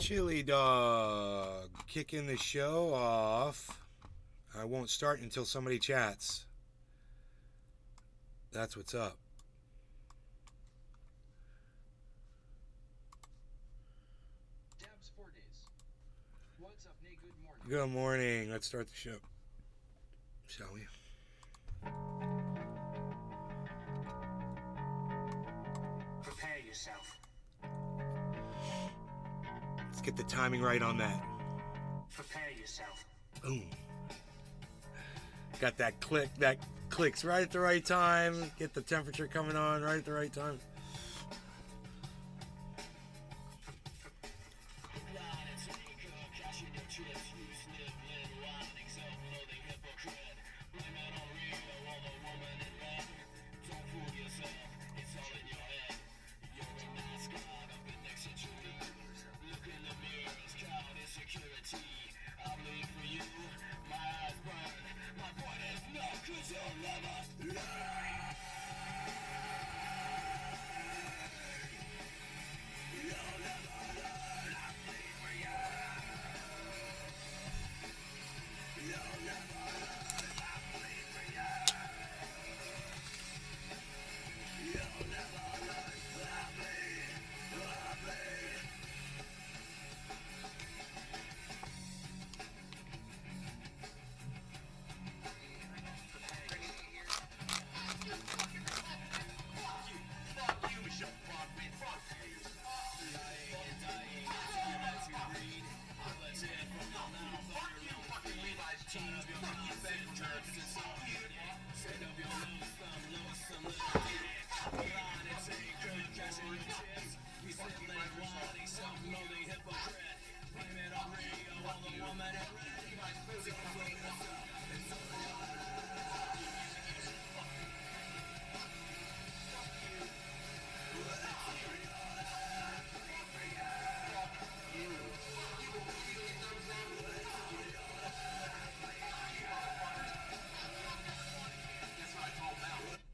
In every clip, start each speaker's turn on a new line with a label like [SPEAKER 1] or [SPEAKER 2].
[SPEAKER 1] Chili Dog kicking the show off. I won't start until somebody chats. That's what's up.
[SPEAKER 2] Dabs 4 days. What's up, Nate? Good morning.
[SPEAKER 1] Good morning. Let's start the show. Shall we?
[SPEAKER 3] Prepare yourself.
[SPEAKER 1] Let's get the timing right on that.
[SPEAKER 3] Prepare yourself.
[SPEAKER 1] Boom. Got that click. That clicks right at the right time. Get the temperature coming on right at the right time.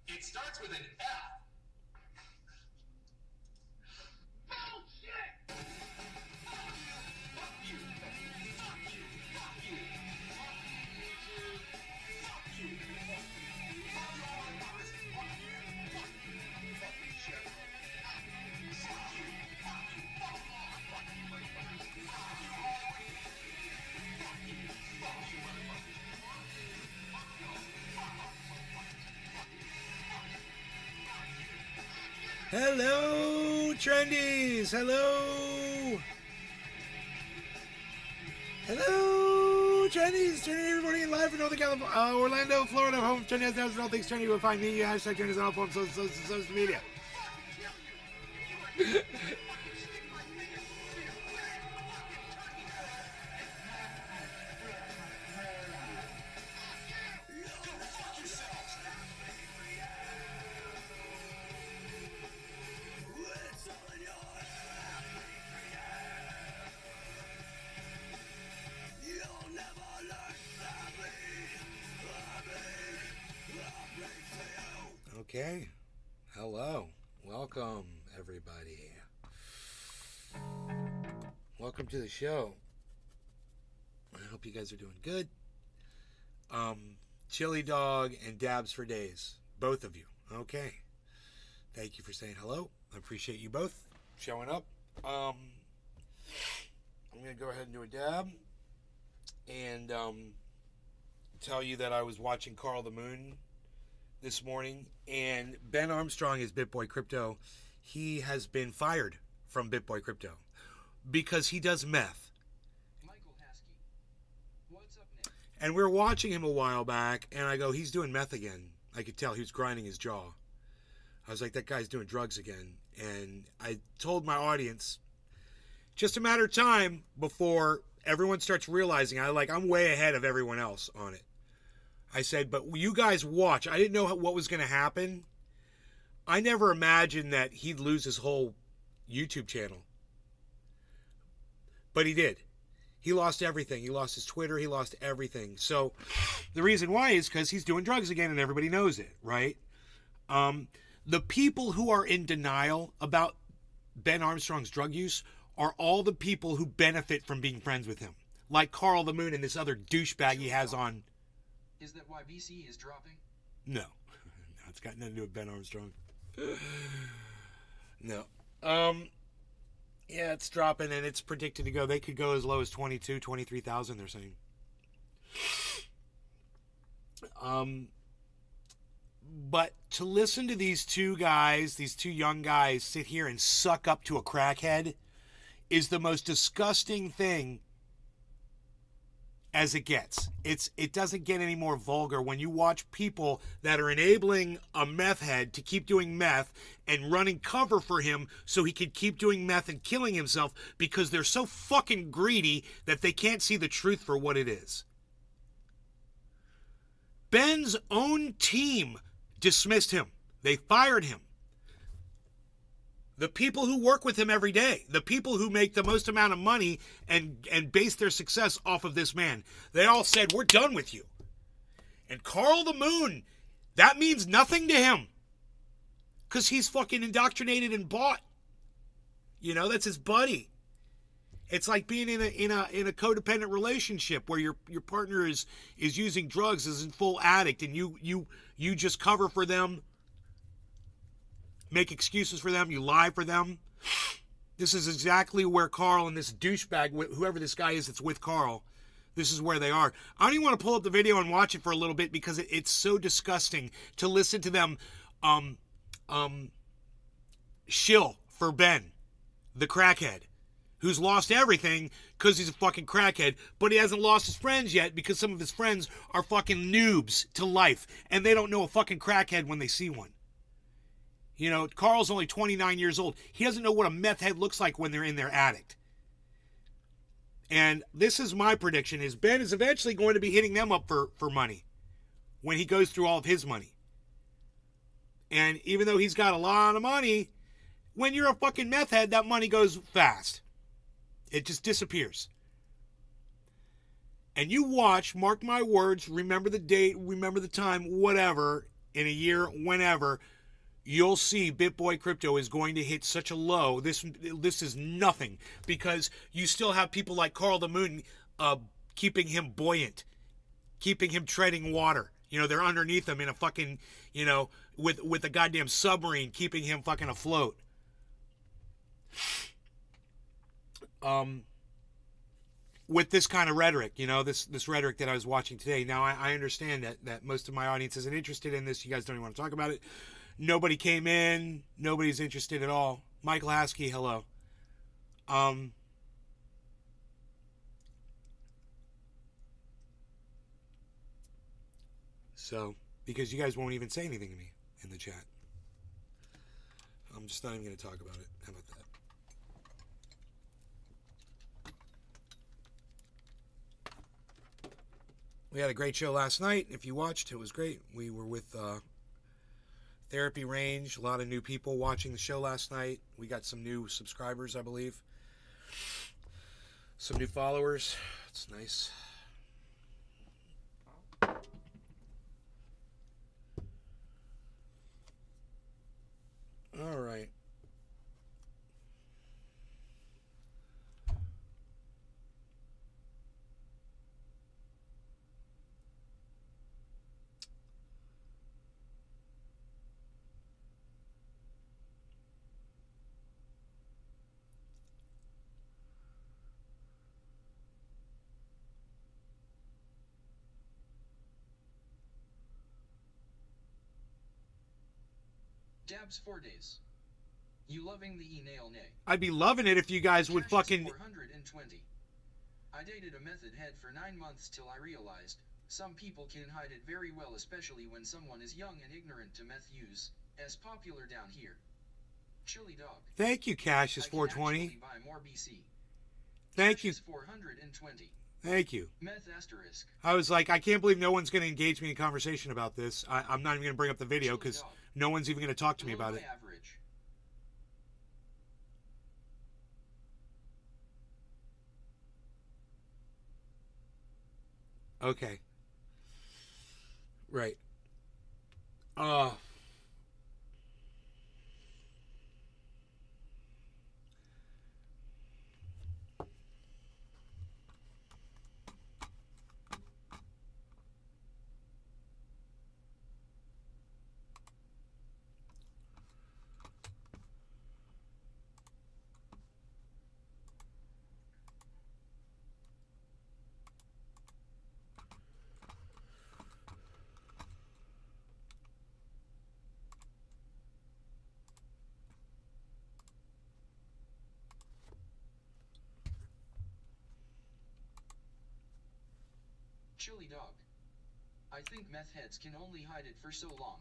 [SPEAKER 4] It starts with an F. Bullshit! Fuck you. Fuck you. Fuck you. Fuck you. Fuck you.
[SPEAKER 1] Hello, Trendies. Hello. Hello, Trendies. Trendy everybody live from Northern California, Orlando, Florida. Home TRENDYASDABBERS. All things trendy. You will find me. Hashtag Trendies on all forms of social media. Okay. Hello. Welcome, everybody. Welcome to the show. I hope you guys are doing good. Chili Dog and Dabs for Days. Both of you. Okay. Thank you for saying hello. I appreciate you both showing up. I'm going to go ahead and do a dab and tell you that I was watching Carl the Moon this morning, and Ben Armstrong is BitBoy Crypto. He has been fired from BitBoy Crypto because he does meth.
[SPEAKER 2] Michael Haskey. What's up, Nick?
[SPEAKER 1] And we were watching him a while back, and I go, he's doing meth again. I could tell he was grinding his jaw. I was like, that guy's doing drugs again. And I told my audience, just a matter of time before everyone starts realizing I'm way ahead of everyone else on it. I said, but you guys watch. I didn't know what was going to happen. I never imagined that he'd lose his whole YouTube channel. But he did. He lost everything. He lost his Twitter. He lost everything. So the reason why is because he's doing drugs again and everybody knows it, right? The people who are in denial about Ben Armstrong's drug use are all the people who benefit from being friends with him. Like Carl the Moon and this other douchebag he has on.
[SPEAKER 2] Is that why BC is dropping?
[SPEAKER 1] No. No, it's got nothing to do with Ben Armstrong. No. Yeah, it's dropping and it's predicted to go. They could go as low as 22, 23,000, they're saying. But to listen to these two guys, these two young guys sit here and suck up to a crackhead is the most disgusting thing as it gets. It doesn't get any more vulgar when you watch people that are enabling a meth head to keep doing meth and running cover for him so he can keep doing meth and killing himself because they're so fucking greedy that they can't see the truth for what it is. Ben's own team dismissed him. They fired him. The people who work with him every day, the people who make the most amount of money and base their success off of this man, they all said, we're done with you. And Carl the Moon, that means nothing to him. Because he's fucking indoctrinated and bought. You know, that's his buddy. It's like being in a codependent relationship where your partner is using drugs, is in full addict, and you just cover for them, make excuses for them, you lie for them. This is exactly where Carl and this douchebag, whoever this guy is that's with Carl, this is where they are. I don't even want to pull up the video and watch it for a little bit because it's so disgusting to listen to them shill for Ben, the crackhead, who's lost everything because he's a fucking crackhead, but he hasn't lost his friends yet because some of his friends are fucking noobs to life, and they don't know a fucking crackhead when they see one. You know, Carl's only 29 years old. He doesn't know what a meth head looks like when they're in their addict. And this is my prediction, is Ben is eventually going to be hitting them up for money when he goes through all of his money. And even though he's got a lot of money, when you're a fucking meth head, that money goes fast. It just disappears. And you watch, mark my words, remember the date, remember the time, whatever, in a year, whenever, you'll see BitBoy Crypto is going to hit such a low. This is nothing, because you still have people like Carl the Moon keeping him buoyant, keeping him treading water. You know, they're underneath him in a fucking, you know, with a goddamn submarine keeping him fucking afloat. With this kind of rhetoric, you know, this rhetoric that I was watching today. Now, I understand that most of my audience isn't interested in this. You guys don't even want to talk about it. Nobody came in. Nobody's interested at all. Michael Haskey, hello. So, because you guys won't even say anything to me in the chat. I'm just not even going to talk about it. How about that? We had a great show last night. If you watched, it was great. We were with Therapy Range. A lot of new people watching the show last night. We got some new subscribers, I believe. Some new followers. It's nice. All right.
[SPEAKER 2] Dabs 4 days. You loving the e-nail nay?
[SPEAKER 1] I'd be loving it if you guys would
[SPEAKER 2] Cash is
[SPEAKER 1] fucking...
[SPEAKER 2] 420. I dated a method head for 9 months till I realized some people can hide it very well, especially when someone is young and ignorant to meth use, as popular down here. Chili dog.
[SPEAKER 1] Thank you, Cash is 420.
[SPEAKER 2] I can actually buy more BC.
[SPEAKER 1] Thank
[SPEAKER 2] Cash
[SPEAKER 1] you.
[SPEAKER 2] is 420.
[SPEAKER 1] Thank you.
[SPEAKER 2] Meth asterisk.
[SPEAKER 1] I was like, I can't believe no one's going to engage me in conversation about this. I'm not even going to bring up the video because no one's even going to talk to me
[SPEAKER 2] Below
[SPEAKER 1] about
[SPEAKER 2] my
[SPEAKER 1] it.
[SPEAKER 2] average.
[SPEAKER 1] Okay. Right.
[SPEAKER 2] Chili dog. I think meth heads can only hide it for so long.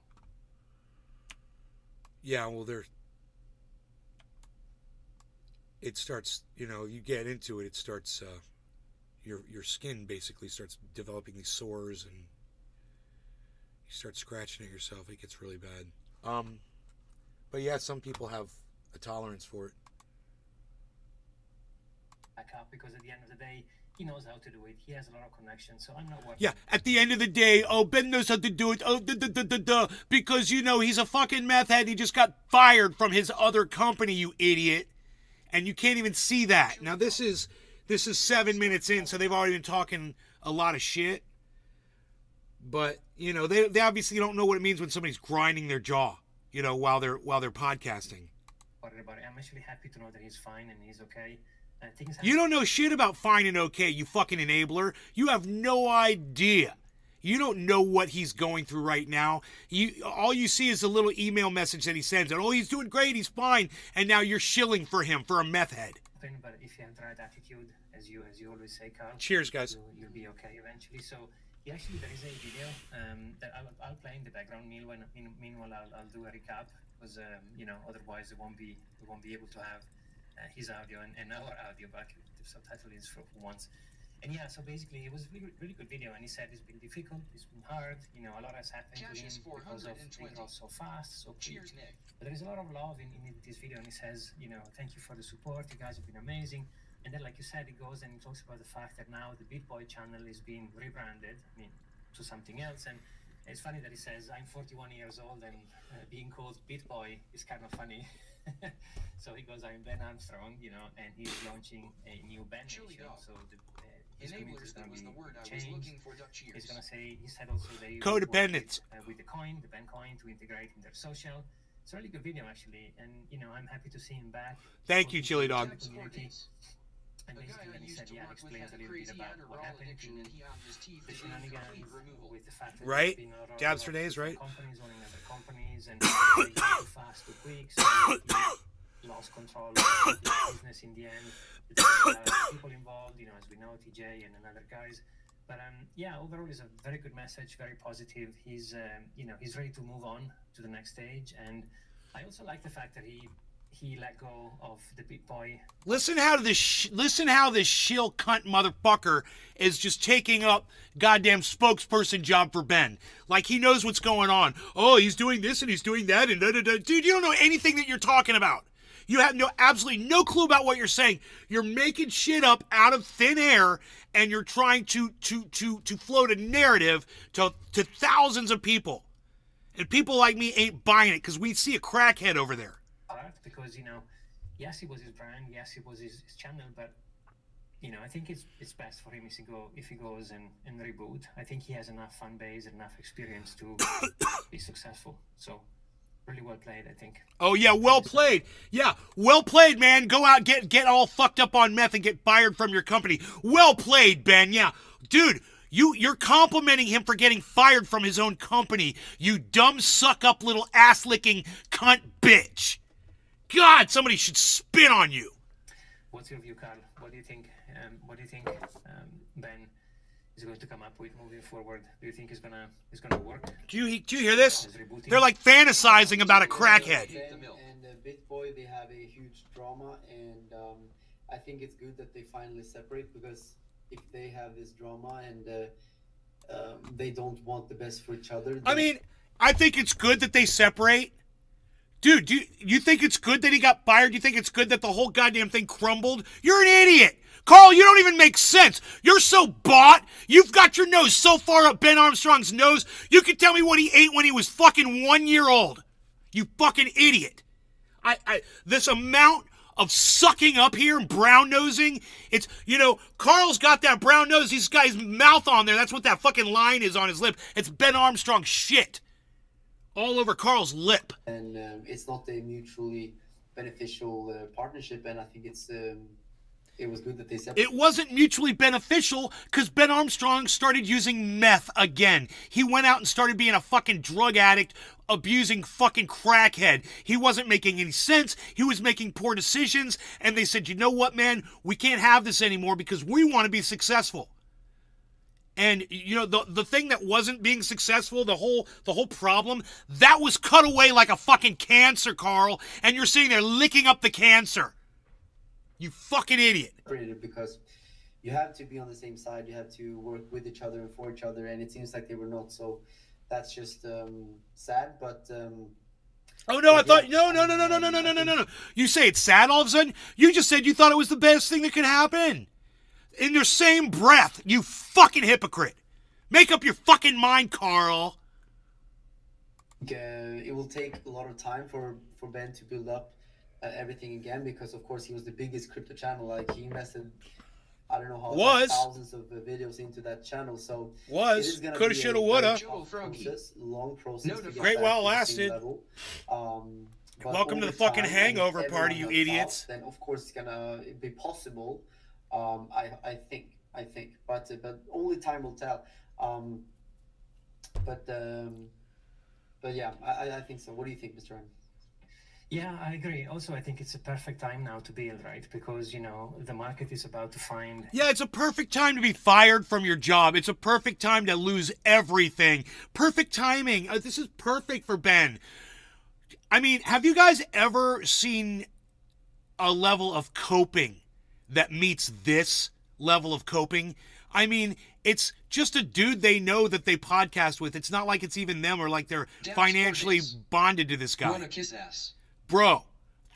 [SPEAKER 1] Yeah, well, it starts, you get into it, it starts, your skin basically starts developing these sores, and you start scratching at yourself. It gets really bad. But yeah, some people have a tolerance for it.
[SPEAKER 5] Back up, because at the end of the day, he knows how to do it. He has a lot of connections, so I'm not worried.
[SPEAKER 1] Yeah, at the end of the day, Ben knows how to do it. Because, he's a fucking meth head. He just got fired from his other company, you idiot. And you can't even see that. Now, this is 7 minutes in, so they've already been talking a lot of shit. But, they obviously don't know what it means when somebody's grinding their jaw, while they're podcasting.
[SPEAKER 5] Worried about it. I'm actually happy to know that he's fine and he's okay.
[SPEAKER 1] You don't know shit about fine and okay, you fucking enabler. You have no idea. You don't know what he's going through right now. All you see is a little email message that he sends, and he's doing great, he's fine, and now you're shilling for him for a meth head.
[SPEAKER 5] But if you have the right attitude, as you always say, Carl.
[SPEAKER 1] Cheers, guys.
[SPEAKER 5] You'll be okay eventually. So actually, there is a video that I'll play in the background. Meanwhile, I'll do a recap, because otherwise we won't be able to have his audio and our audio back. The subtitle is for once. And yeah, so basically it was a really, really good video, and he said it's been difficult, it's been hard, a lot has happened to him because of they grow so fast, so quick.
[SPEAKER 2] Cheers, Nick.
[SPEAKER 5] But there is a lot of love in this video, and he says, thank you for the support, you guys have been amazing. And then, like you said, he goes and he talks about the fact that now the BitBoy channel is being rebranded, to something else. And it's funny that he says, I'm 41 years old, and being called BitBoy is kind of funny. So he goes, I'm Ben Armstrong, and he's launching a new band nation. So his community is going to be changed. He's going to say, he said also they
[SPEAKER 1] codependence
[SPEAKER 5] with the Ben coin to integrate in their social. It's a really good video, actually, and I'm happy to see him back.
[SPEAKER 1] Thank you, Chili Dog.
[SPEAKER 5] And basically, he said, explains a little bit about what happened to the shenanigans with the fact that
[SPEAKER 1] right?
[SPEAKER 5] There's been a lot of
[SPEAKER 1] Dabs for days, right?
[SPEAKER 5] Companies owning other companies, and they too fast, too quick, so he lost control of the business in the end. There's people involved, as we know, TJ and another guys. But overall, it's a very good message, very positive. He's ready to move on to the next stage, and I also like the fact that he let go of the BitBoy.
[SPEAKER 1] Listen how this shill cunt motherfucker is just taking up goddamn spokesperson job for Ben. Like he knows what's going on. Oh, he's doing this and he's doing that and da-da-da. Dude, you don't know anything that you're talking about. You have absolutely no clue about what you're saying. You're making shit up out of thin air, and you're trying to float a narrative to thousands of people. And people like me ain't buying it because we see a crackhead over there.
[SPEAKER 5] Because yes, it was his brand, yes, it was his channel, but I think it's best for him if he goes and reboot. I think he has enough fan base and enough experience to be successful. So really well played, I think.
[SPEAKER 1] Oh yeah, well played. Yeah, well played, man. Go out, get all fucked up on meth and get fired from your company. Well played, Ben. Yeah, dude. You're complimenting him for getting fired from his own company. You dumb suck-up little ass-licking cunt bitch. God, somebody should spit on you.
[SPEAKER 5] What's your view, Carl? What do you think? Ben is going to come up with moving forward? Do you think it's gonna work?
[SPEAKER 1] Do you hear this? They're like fantasizing about a crackhead.
[SPEAKER 6] Ben and BitBoy, they have a huge drama, and I think it's good that they finally separate, because if they have this drama and they don't want the best for each other.
[SPEAKER 1] I think it's good that they separate. Dude, you think it's good that he got fired? You think it's good that the whole goddamn thing crumbled? You're an idiot. Carl, you don't even make sense. You're so bought. You've got your nose so far up Ben Armstrong's nose, you can tell me what he ate when he was fucking 1 year old. You fucking idiot. This amount of sucking up here and brown nosing, it's, Carl's got that brown nose. He's got his mouth on there. That's what that fucking line is on his lip. It's Ben Armstrong shit all over Carl's lip.
[SPEAKER 6] And it's not a mutually beneficial partnership, and I think it was good that they separated.
[SPEAKER 1] It wasn't mutually beneficial because Ben Armstrong started using meth again. He went out and started being a fucking drug addict, abusing fucking crackhead. He wasn't making any sense. He was making poor decisions, and they said, you know what, man? We can't have this anymore because we want to be successful. And you know the thing that wasn't being successful, the whole problem, that was cut away like a fucking cancer, Carl, and you're sitting there licking up the cancer. You fucking idiot.
[SPEAKER 6] Because you have to be on the same side, you have to work with each other and for each other, and it seems like they were not. So that's just sad, but
[SPEAKER 1] oh no, I thought
[SPEAKER 6] yeah,
[SPEAKER 1] no. You say it's sad all of a sudden? You just said you thought it was the best thing that could happen. In your same breath, you fucking hypocrite. Make up your fucking mind, Carl.
[SPEAKER 6] It will take a lot of time for Ben to build up everything again, because of course he was the biggest crypto channel. Like, he invested, I don't know how like, thousands of videos into that channel. So
[SPEAKER 1] coulda, shoulda, woulda.
[SPEAKER 6] Long process. To get
[SPEAKER 1] Great
[SPEAKER 6] back
[SPEAKER 1] while
[SPEAKER 6] to the
[SPEAKER 1] lasted.
[SPEAKER 6] same level. But
[SPEAKER 1] Welcome to the
[SPEAKER 6] over
[SPEAKER 1] fucking
[SPEAKER 6] time,
[SPEAKER 1] hangover
[SPEAKER 6] and if
[SPEAKER 1] party, you
[SPEAKER 6] everyone
[SPEAKER 1] idiots.
[SPEAKER 6] helps out, then of course it's gonna be possible. I think, but only time will tell. But yeah, I think so. What do you think, Mr. M?
[SPEAKER 5] Yeah, I agree. Also, I think it's a perfect time now to build, right? Because, you know, the market is about to find...
[SPEAKER 1] Yeah, it's a perfect time to be fired from your job. It's a perfect time to lose everything. Perfect timing. This is perfect for Ben. I mean, have you guys ever seen a level of coping that meets this level of coping? I mean, it's just a dude they know that they podcast with. It's not like it's even them or like they're financially bonded to this guy.
[SPEAKER 2] Wanna kiss ass?
[SPEAKER 1] Bro,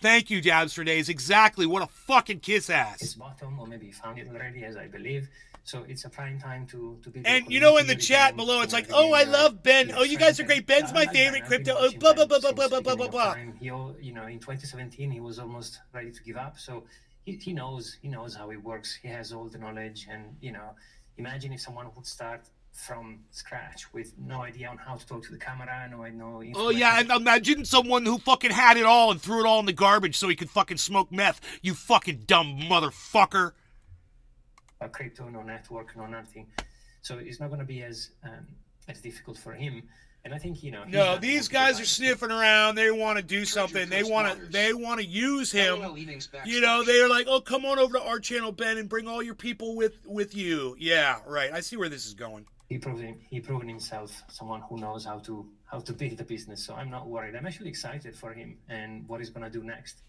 [SPEAKER 1] thank you, Dabs for Days. Exactly. What a fucking kiss ass.
[SPEAKER 5] His bottom, or maybe he found it already, as I believe. So it's a prime time to be...
[SPEAKER 1] And you know, in the chat below, it's like, oh, I love Ben. Oh, you guys are great. Ben's my favorite crypto. Oh, blah, blah, blah, blah, blah, blah, blah, blah, blah.
[SPEAKER 5] You know, in 2017, he was almost ready to give up. So he knows how it works. He has all the knowledge. And, you know, imagine if someone would start from scratch with no idea on how to talk to the camera, no
[SPEAKER 1] oh yeah, and imagine someone who fucking had it all and threw it all in the garbage so he could fucking smoke meth. You fucking dumb motherfucker.
[SPEAKER 5] Crypto, no network, no nothing. So it's not going to be as difficult for him. And I think, you know...
[SPEAKER 1] No, these guys are sniffing around. They want to do something. They want to use him. You know, they're like, oh, come on over to our channel, Ben, and bring all your people with you. Yeah, right. I see where this is going.
[SPEAKER 5] He proven himself someone who knows how to build a business. So I'm not worried. I'm actually excited for him and what he's going to do next.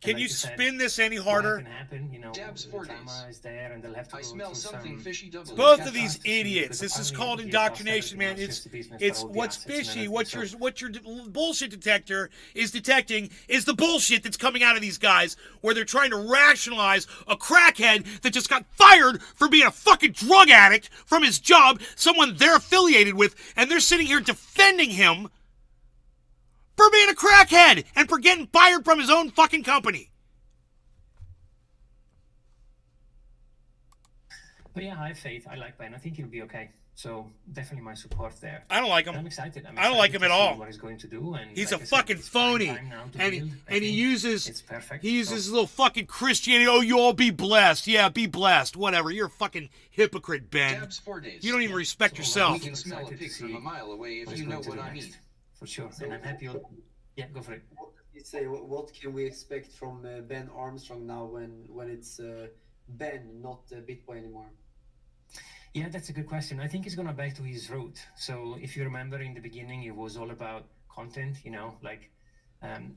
[SPEAKER 1] Can you spin this any harder?
[SPEAKER 5] You know,
[SPEAKER 2] Dabs 4 days.
[SPEAKER 5] Is there and they'll have to
[SPEAKER 2] I smell something fishy double.
[SPEAKER 1] Both of these idiots. This is called indoctrination, man. It's what's fishy. What your bullshit detector is detecting is the bullshit that's coming out of these guys, where they're trying to rationalize a crackhead that just got fired for being a fucking drug addict from his job, someone they're affiliated with, and they're sitting here defending him for being a crackhead and for getting fired from his own fucking company.
[SPEAKER 5] But yeah, I have faith. I like Ben. I think he'll be okay. So definitely my support there.
[SPEAKER 1] I don't like him.
[SPEAKER 5] I'm excited.
[SPEAKER 1] I don't like him at all.
[SPEAKER 5] What he's going to do, and
[SPEAKER 1] he's
[SPEAKER 5] like
[SPEAKER 1] a fucking phony. And he uses his little fucking Christianity. Oh, you all be blessed. Yeah, be blessed. Whatever. You're a fucking hypocrite, Ben.
[SPEAKER 2] Dabs 4 days.
[SPEAKER 1] You don't even respect yourself.
[SPEAKER 2] We can smell a pig from a mile away if you know what I mean.
[SPEAKER 5] For sure. And I'm happy. Yeah, go for it.
[SPEAKER 6] What did you say? What can we expect from Ben Armstrong now when it's Ben, not BitBoy anymore?
[SPEAKER 5] Yeah, that's a good question. I think he's going to back to his root. So if you remember in the beginning, it was all about content, you know, like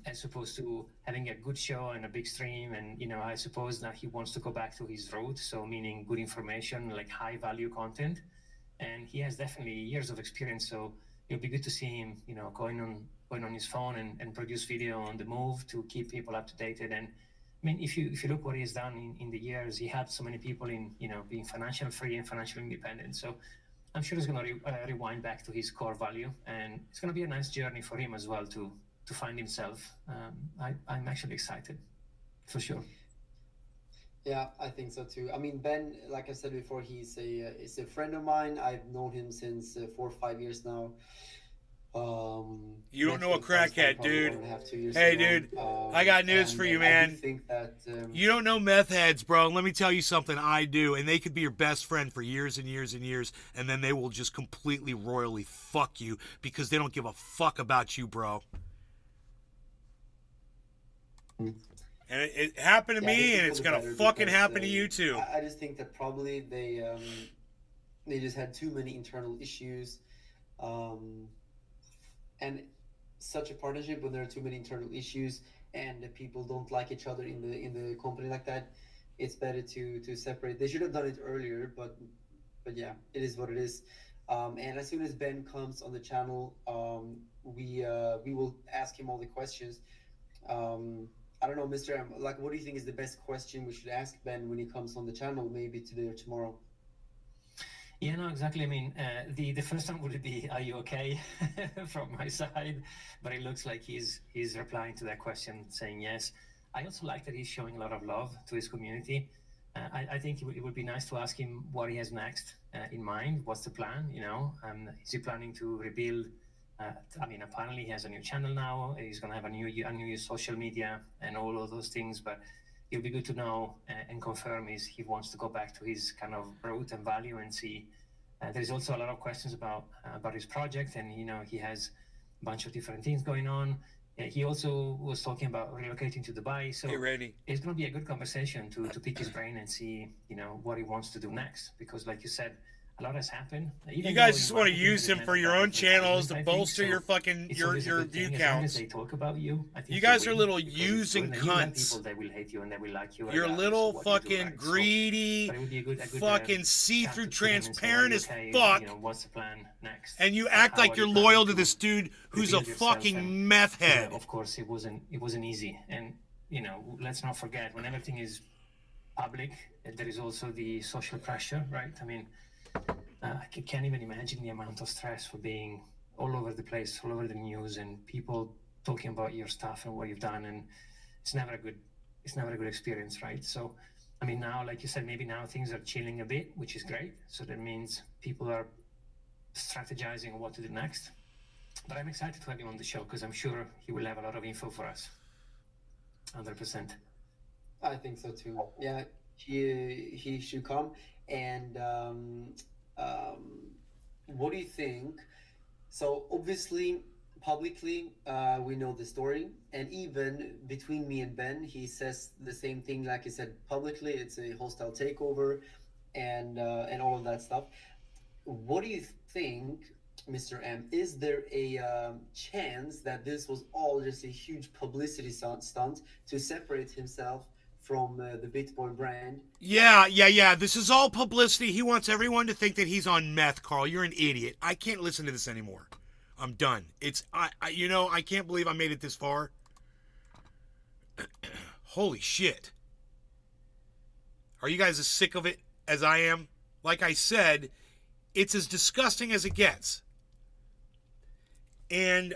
[SPEAKER 5] as opposed to having a good show and a big stream. And, you know, I suppose now he wants to go back to his root. So meaning good information, like high value content. And he has definitely years of experience. So it'll be good to see him, you know, going on his phone and produce video on the move to keep people up to date. And I mean, if you look what he's done in the years, he helped so many people in, you know, being financial free and financially independent. So I'm sure he's going to rewind back to his core value, and it's going to be a nice journey for him as well to find himself. I'm actually excited, for sure.
[SPEAKER 6] Yeah, I think so too. I mean, Ben, like I said before, he's a friend of mine. I've known him since 4 or 5 years now.
[SPEAKER 1] You don't know a crackhead, dude. Hey, dude, I got news for you, man.
[SPEAKER 6] I think that,
[SPEAKER 1] you don't know meth heads, bro. Let me tell you something. I do, and they could be your best friend for years and years and years, and then they will just completely royally fuck you because they don't give a fuck about you, bro. And it happened to me, and it's gonna fucking happen to you too.
[SPEAKER 6] I just think that probably they they just had too many internal issues, um, and such a partnership when there are too many internal issues and the people don't like each other in the company like that, it's better to separate. They should have done it earlier, but yeah, it is what it is. And as soon as Ben comes on the channel, we will ask him all the questions. I don't know, Mr. M, like, what do you think is the best question we should ask Ben when he comes on the channel, maybe today or tomorrow?
[SPEAKER 5] Yeah, no, exactly. I mean, the first one would be, "Are you okay?" from my side, but it looks like he's replying to that question saying yes. I also like that he's showing a lot of love to his community. I think it would be nice to ask him what he has next in mind. What's the plan? You know, is he planning to rebuild? I mean, apparently he has a new channel now. He's going to have a new social media and all of those things. But it'll be good to know and confirm he wants to go back to his kind of root and value and see. There's also a lot of questions about his project, and you know he has a bunch of different things going on. He also was talking about relocating to Dubai, so
[SPEAKER 1] Hey, Randy.
[SPEAKER 5] it's going to be a good conversation to pick his brain and see, you know, what he wants to do next. Because, like you said, a lot has happened.
[SPEAKER 1] You guys just want to use him for your own channels to bolster your fucking your view counts.
[SPEAKER 5] As long as they talk about you, I think
[SPEAKER 1] you guys are little using cunts.
[SPEAKER 5] People that will hate you and they will like you.
[SPEAKER 1] You're little fucking greedy, fucking see-through, transparent as fuck.
[SPEAKER 5] You know, what's the plan next?
[SPEAKER 1] And you act like you're loyal to this dude who's a fucking meth head.
[SPEAKER 5] Of course, it wasn't easy, and you know, let's not forget, when everything is public, there is also the social pressure, right? I mean, I can't even imagine the amount of stress for being all over the place, all over the news, and people talking about your stuff and what you've done, and it's never a good experience, right? So, I mean, now, like you said, maybe now things are chilling a bit, which is great. So that means people are strategizing on what to do next. But I'm excited to have him on the show because I'm sure he will have a lot of info for us. 100%.
[SPEAKER 6] I think so too. Yeah, he should come. And what do you think? So obviously, publicly, we know the story, and even between me and Ben, he says the same thing. Like he said publicly, it's a hostile takeover, and all of that stuff. What do you think, Mr. M? Is there a chance that this was all just a huge publicity stunt to separate himself from the BitBoy brand?
[SPEAKER 1] Yeah. This is all publicity. He wants everyone to think that he's on meth, Carl. You're an idiot. I can't listen to this anymore. I'm done. I can't believe I made it this far. Holy shit. Are you guys as sick of it as I am? Like I said, it's as disgusting as it gets. And,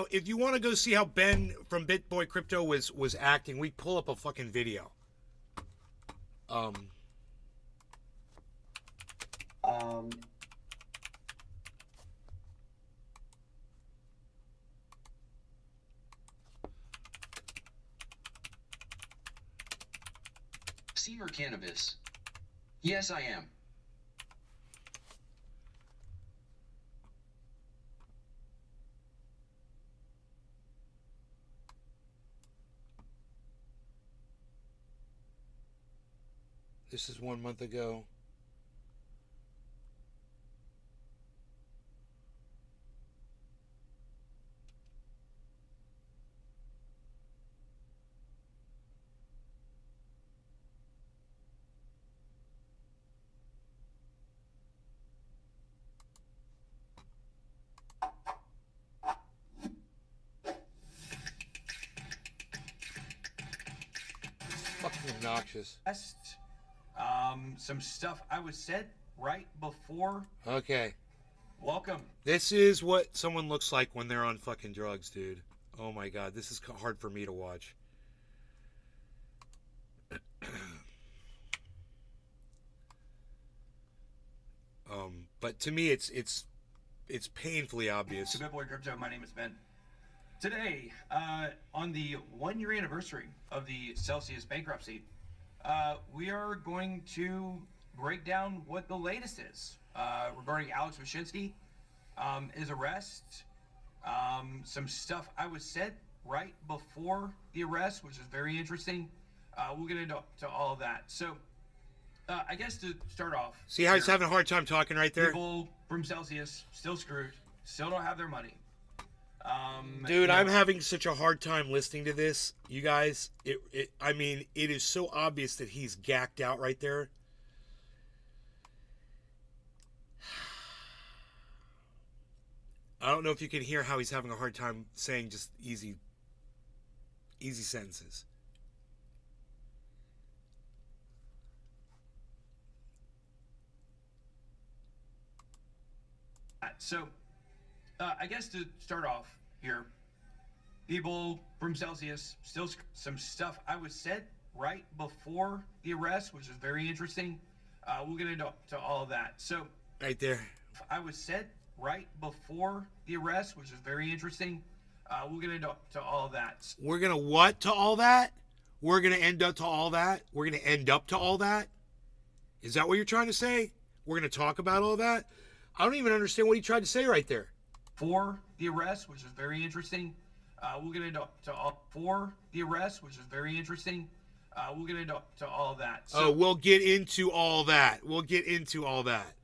[SPEAKER 1] if you want to go see how Ben from BitBoy Crypto was acting, we pull up a fucking video.
[SPEAKER 2] Seamer cannabis. Yes, I am.
[SPEAKER 1] This is 1 month ago. Fucking obnoxious.
[SPEAKER 7] Some stuff I was said right before.
[SPEAKER 1] Okay.
[SPEAKER 7] Welcome.
[SPEAKER 1] This is what someone looks like when they're on fucking drugs, dude. Oh my god, this is hard for me to watch. But to me, it's painfully obvious.
[SPEAKER 7] To BitBoy Crypto, my name is Ben. Today, on the 1-year anniversary of the Celsius bankruptcy, we are going to break down what the latest is regarding Alex Mashinsky, his arrest, some stuff I was said right before the arrest, which is very interesting. We'll get into all of that. So, I guess to start off.
[SPEAKER 1] See how he's
[SPEAKER 7] here,
[SPEAKER 1] having a hard time talking right there?
[SPEAKER 7] People from Celsius still screwed, still don't have their money.
[SPEAKER 1] Dude, I'm having such a hard time listening to this, you guys. I mean, it is so obvious that he's gacked out right there. I don't know if you can hear how he's having a hard time saying just easy sentences.
[SPEAKER 7] So, I guess to start off here, people from Celsius still some stuff I was said right before the arrest, which is very interesting. We'll get into all of that. So,
[SPEAKER 1] Right there.
[SPEAKER 7] I was said right before the arrest, which is very interesting. We'll get into all of that.
[SPEAKER 1] We're going to what to all that? We're going to end up to all that? We're going to end up to all that? Is that what you're trying to say? We're going to talk about all that? I don't even understand what he tried to say right there.
[SPEAKER 7] For the arrest, which is very interesting. We'll get into for the arrest, which is very interesting. We'll get into all of that. So,
[SPEAKER 1] We'll get into all that. We'll get into all that.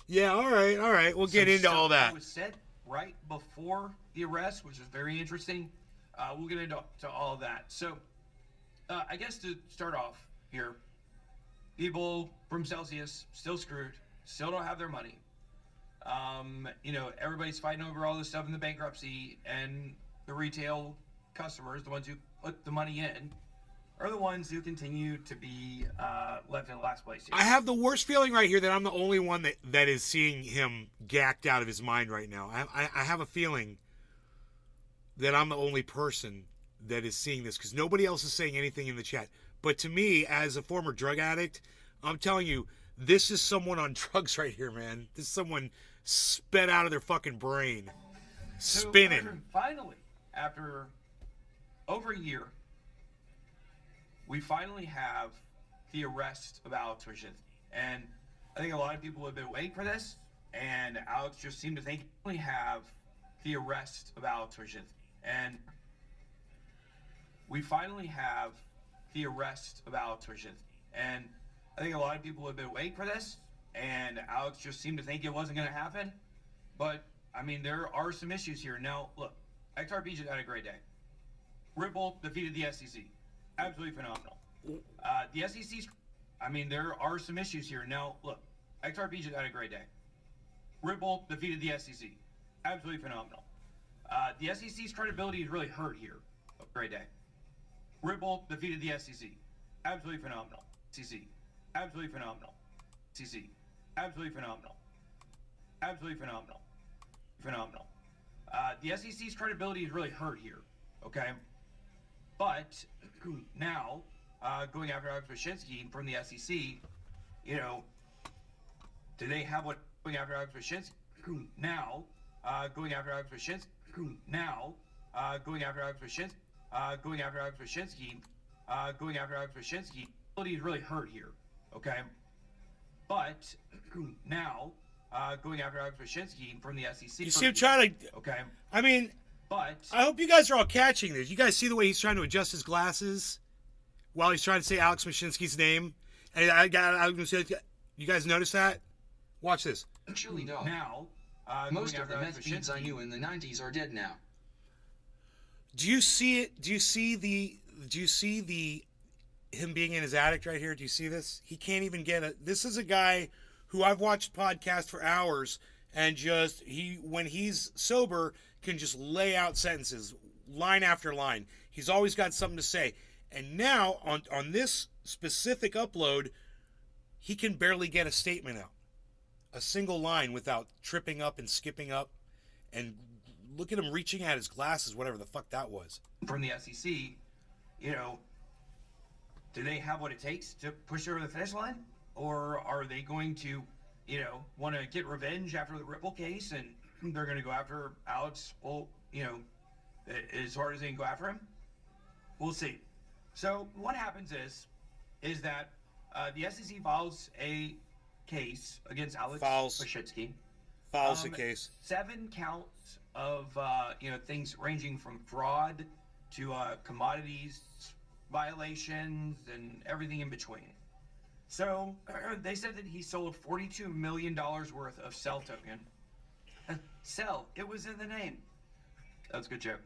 [SPEAKER 1] Yeah, all right. We'll get into all that.
[SPEAKER 7] I was said right before the arrest, which is very interesting. We'll get into all of that. So, I guess to start off here, people from Celsius still screwed, still don't have their money. Everybody's fighting over all this stuff in the bankruptcy, and the retail customers, the ones who put the money in, are the ones who continue to be left in last place here.
[SPEAKER 1] I have the worst feeling right here that I'm the only one that is seeing him gacked out of his mind right now. I have a feeling that I'm the only person that is seeing this because nobody else is saying anything in the chat. But to me, as a former drug addict, I'm telling you, this is someone on drugs right here, man. This is someone sped out of their fucking brain. Spinning.
[SPEAKER 7] After over a year, we finally have the arrest of Alex Wyszynski. And I think a lot of people have been waiting for this, and Alex just seemed to think we have the arrest of Alex Wyszynski. And we finally have the arrest of Alex Wyszynski. And I think a lot of people have been waiting for this, and Alex just seemed to think it wasn't going to happen. But, I mean, there are some issues here. Now, look, XRP just had a great day. Ripple defeated the SEC. Absolutely phenomenal. The SEC's, I mean, there are some issues here. Now, look, XRP just had a great day. Ripple defeated the SEC. Absolutely phenomenal. The SEC's credibility is really hurt here. A great day. Ripple defeated the SEC. Absolutely phenomenal. SEC. Absolutely phenomenal. SEC. Absolutely phenomenal. Absolutely phenomenal. Phenomenal. The SEC's credibility is really hurt here. Okay? But now, going after Alex Wyszynski from the SEC, do they have what going after Alex Wyszynski? Now, going after Alex Wyszynski. Now, going after Alex Wyszynski. Going after Alex Wyszynski. Going after Alex Wyszynski. Credibility is really hurt here. Okay? But now, going after Alex Wyszynski from the SEC.
[SPEAKER 1] You see him trying to...
[SPEAKER 7] Okay.
[SPEAKER 1] I mean...
[SPEAKER 7] But
[SPEAKER 1] I hope you guys are all catching this. You guys see the way he's trying to adjust his glasses while he's trying to say Alex Wyszynski's name? And you guys notice that? Watch this.
[SPEAKER 2] Chili dog.
[SPEAKER 7] now,
[SPEAKER 2] Most
[SPEAKER 7] going
[SPEAKER 2] of the
[SPEAKER 7] after
[SPEAKER 2] meth
[SPEAKER 7] Alex
[SPEAKER 2] fiends I
[SPEAKER 7] Wyszynski-
[SPEAKER 2] knew in the 90s are dead now.
[SPEAKER 1] Do you see it? Do you see the him being in his attic right here? Do you see this? He can't even get it. This is a guy who I've watched podcasts for hours and just when he's sober can just lay out sentences line after line. He's always got something to say. And now on this specific upload, he can barely get a statement out. A single line without tripping up and skipping up. And look at him reaching at his glasses, whatever the fuck that was.
[SPEAKER 7] from the SEC, do they have what it takes to push over the finish line? Or are they going to, want to get revenge after the Ripple case and they're going to go after Alex, as hard as they can go after him? We'll see. So what happens is that the SEC files a case against Alex Wyszynski.
[SPEAKER 1] Files the case.
[SPEAKER 7] 7 counts of things ranging from fraud to commodities violations and everything in between. So they said that he sold $42 million worth of Cell token. Cell, it was in the name. That's a good joke.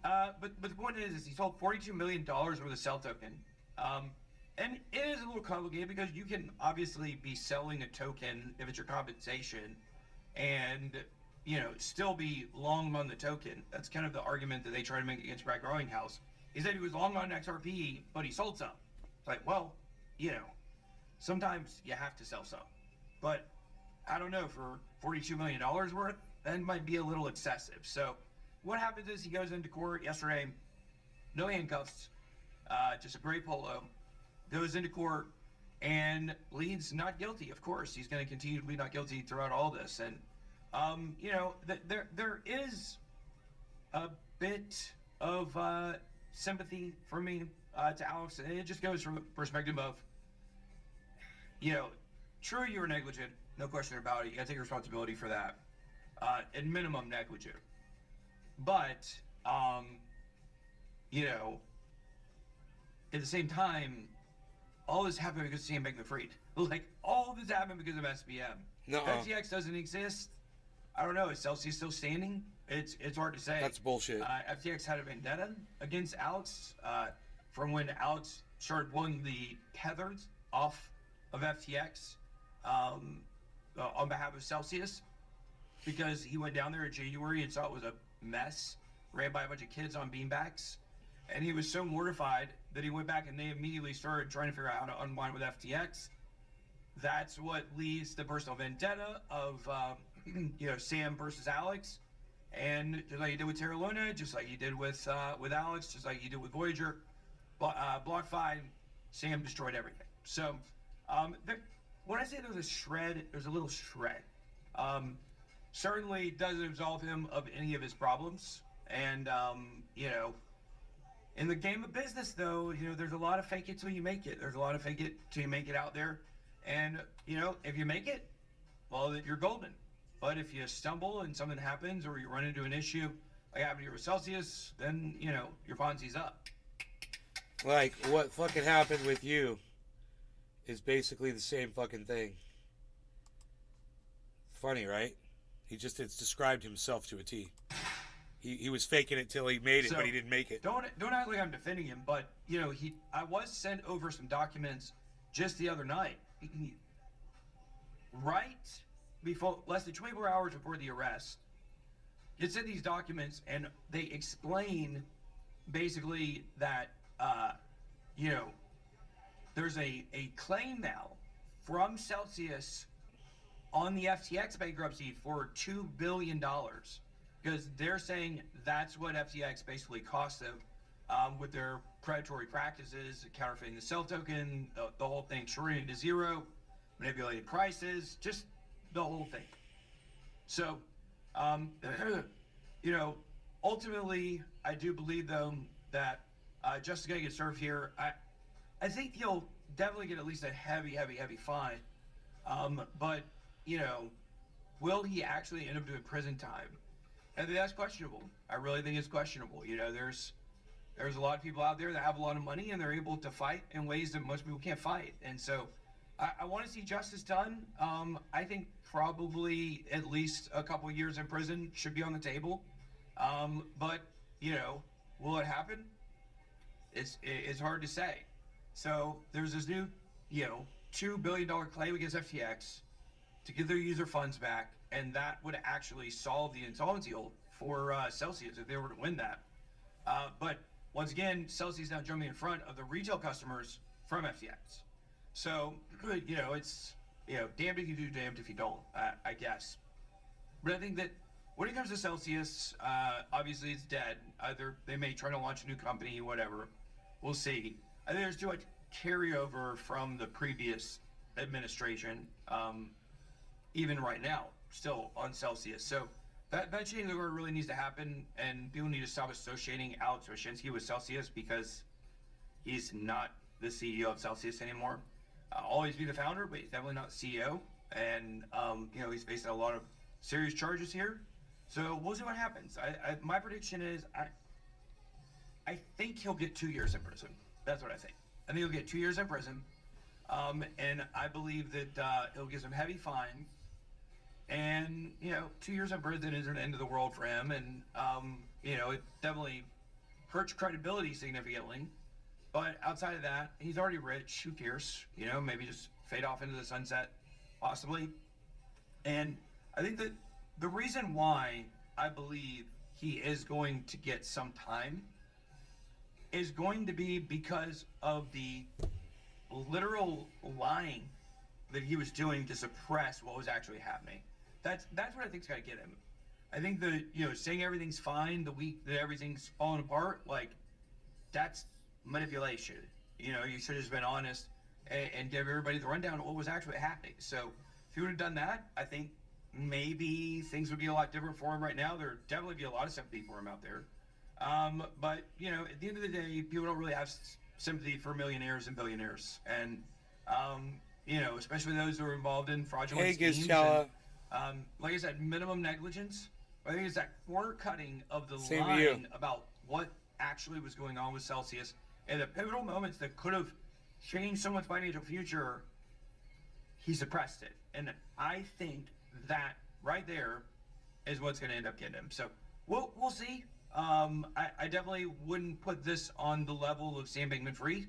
[SPEAKER 7] But the point is he sold $42 million worth of Cell token. And it is a little complicated because you can obviously be selling a token if it's your compensation and, you know, still be long on the token. That's kind of the argument that they try to make against Brad Garlinghouse. He said he was long on XRP, but he sold some. It's like, well, you know, sometimes you have to sell some. But I don't know, for $42 million worth, that might be a little excessive. So what happens is he goes into court yesterday, no handcuffs, just a gray polo, goes into court and pleads not guilty. Of course, he's going to continue to plead not guilty throughout all this. And, you know, there is a bit of sympathy for me to Alex. And it just goes from the perspective of, you know, true, you were negligent. No question about it. You got to take responsibility for that. At minimum, negligent. But, you know, at the same time, all this happened because of Sam Bankman-Fried. Like, all this happened because of SBM. FTX doesn't exist. I don't know. Is Celsius still standing? It's hard to say.
[SPEAKER 1] That's bullshit.
[SPEAKER 7] FTX had a vendetta against Alex from when Alex started pulling the tethers off of FTX on behalf of Celsius, because he went down there in January and saw it was a mess ran by a bunch of kids on beanbags. And he was so mortified that he went back and they immediately started trying to figure out how to unwind with FTX. That's what leads to the personal vendetta of, you know, Sam versus Alex. And just like you did with Terra Luna, just like you did with Alex, just like you did with Voyager, BlockFi, Sam destroyed everything. So, when I say there's a little shred. Certainly doesn't absolve him of any of his problems. And, you know, in the game of business, though, you know, there's a lot of fake it till you make it. There's a lot of fake it till you make it out there. And, you know, if you make it, well, you're golden. But if you stumble and something happens or you run into an issue like happened here with Celsius, then, you know, your Ponzi's up.
[SPEAKER 1] Like, what fucking happened with you is basically the same fucking thing. Funny, right? It's described himself to a T. He was faking it till he made it, but he didn't make it.
[SPEAKER 7] Don't act like I'm defending him, but you know, I was sent over some documents just the other night. Right before, less than 24 hours before the arrest, it's in these documents, and they explain basically that you know, there's a claim now from Celsius on the FTX bankruptcy for $2 billion. Because they're saying that's what FTX basically cost them with their predatory practices, counterfeiting the Cell token, the whole thing, shorting it to zero, manipulating prices, just the whole thing. So, you know, ultimately, I do believe, though, that justice is going to get served here. I think he'll definitely get at least a heavy fine. But, you know, will he actually end up doing prison time? I think that's questionable. I really think it's questionable. You know, there's a lot of people out there that have a lot of money and they're able to fight in ways that most people can't fight. And so I want to see justice done. I think probably at least a couple of years in prison should be on the table. But, you know, will it happen? It's hard to say. So there's this new, you know, $2 billion claim against FTX to get their user funds back. And that would actually solve the insolvency hold for Celsius if they were to win that. But once again, Celsius now jumping in front of the retail customers from FTX. So, you know, it's, you know, damned if you do, damned if you don't, I guess. But I think that when it comes to Celsius, obviously it's dead. Either they may try to launch a new company, whatever. We'll see. I think there's too much carryover from the previous administration, even right now, still on Celsius. So that change of guard really needs to happen, and people need to stop associating Alex Mashinsky with Celsius because he's not the CEO of Celsius anymore. Always be the founder, but he's definitely not the CEO. And, you know, he's facing a lot of serious charges here. So we'll see what happens. My prediction is I think he'll get 2 years in prison. That's what I think. I think he'll get 2 years in prison. And I believe that he'll get some heavy fine. And, 2 years in prison isn't the end of the world for him. And, it definitely hurts credibility significantly. But outside of that, he's already rich. Who cares? Maybe just fade off into the sunset, possibly. And I think that the reason why I believe he is going to get some time is going to be because of the literal lying that he was doing to suppress what was actually happening. That's what I think's got to get him. I think that saying everything's fine the week that everything's falling apart, like, that's manipulation. You should have just been honest and give everybody the rundown of what was actually happening. So if he would have done that, I think maybe things would be a lot different for him right now. There'd definitely be a lot of sympathy for him out there. But at the end of the day, people don't really have sympathy for millionaires and billionaires, and especially those who are involved in fraudulent schemes. And, like I said, minimum negligence. I think it's that corner cutting of the line about what actually was going on with Celsius and the pivotal moments that could have changed someone's financial future. He suppressed it, and I think that right there is what's going to end up getting him. So we'll see. I definitely wouldn't put this on the level of Sam Bankman-Fried,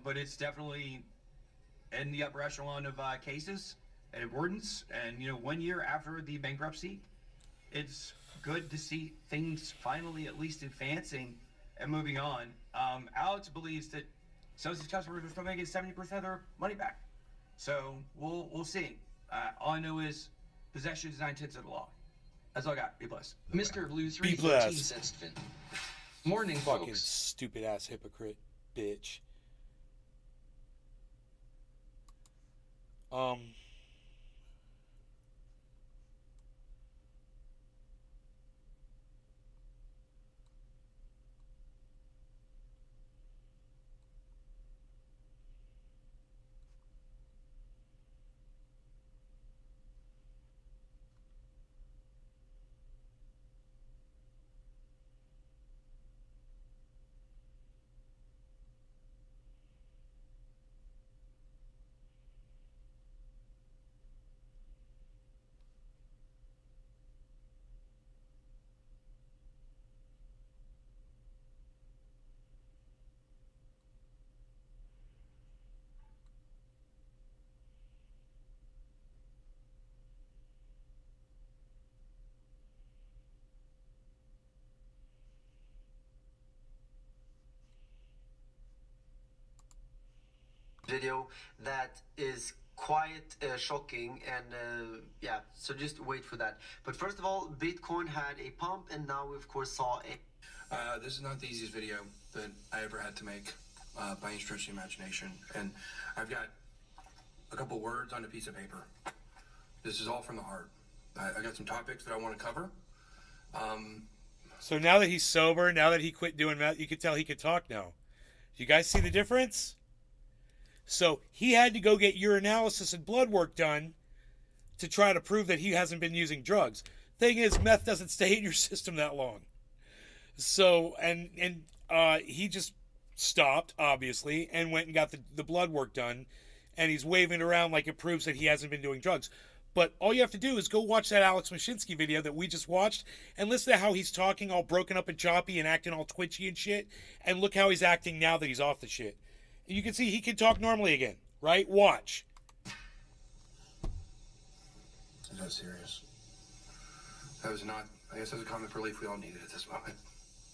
[SPEAKER 7] but it's definitely in the upper echelon of cases and importance. And 1 year after the bankruptcy, it's good to see things finally at least advancing and moving on. Alex believes that Celsius customers are still making 70% of their money back. So we'll see. All I know is possession is 9/10 of the law. That's all I got. Be blessed.
[SPEAKER 2] Mr. Blue 313 says Finn. Morning,
[SPEAKER 1] Fucking
[SPEAKER 2] folks.
[SPEAKER 1] stupid ass hypocrite bitch.
[SPEAKER 6] Video that is quite shocking, and so just wait for that. But first of all, Bitcoin had a pump, and now we of course saw a
[SPEAKER 8] this is not the easiest video that I ever had to make by any stretch of the imagination, and I've got a couple words on a piece of paper. This is all from the heart. I got some topics that I want to cover.
[SPEAKER 1] So now that he's sober, now that he quit doing that, you could tell he could talk now. You guys see the difference? So he had to go get urinalysis and blood work done to try to prove that he hasn't been using drugs. Thing is, meth doesn't stay in your system that long. So, and he just stopped, obviously, and went and got the blood work done. And he's waving it around like it proves that he hasn't been doing drugs. But all you have to do is go watch that Alex Mashinsky video that we just watched and listen to how he's talking all broken up and choppy and acting all twitchy and shit. And look how he's acting now that he's off the shit. You can see he can talk normally again, right? Watch.
[SPEAKER 8] Is that serious? That was not, I guess that was a comic relief we all needed at this moment.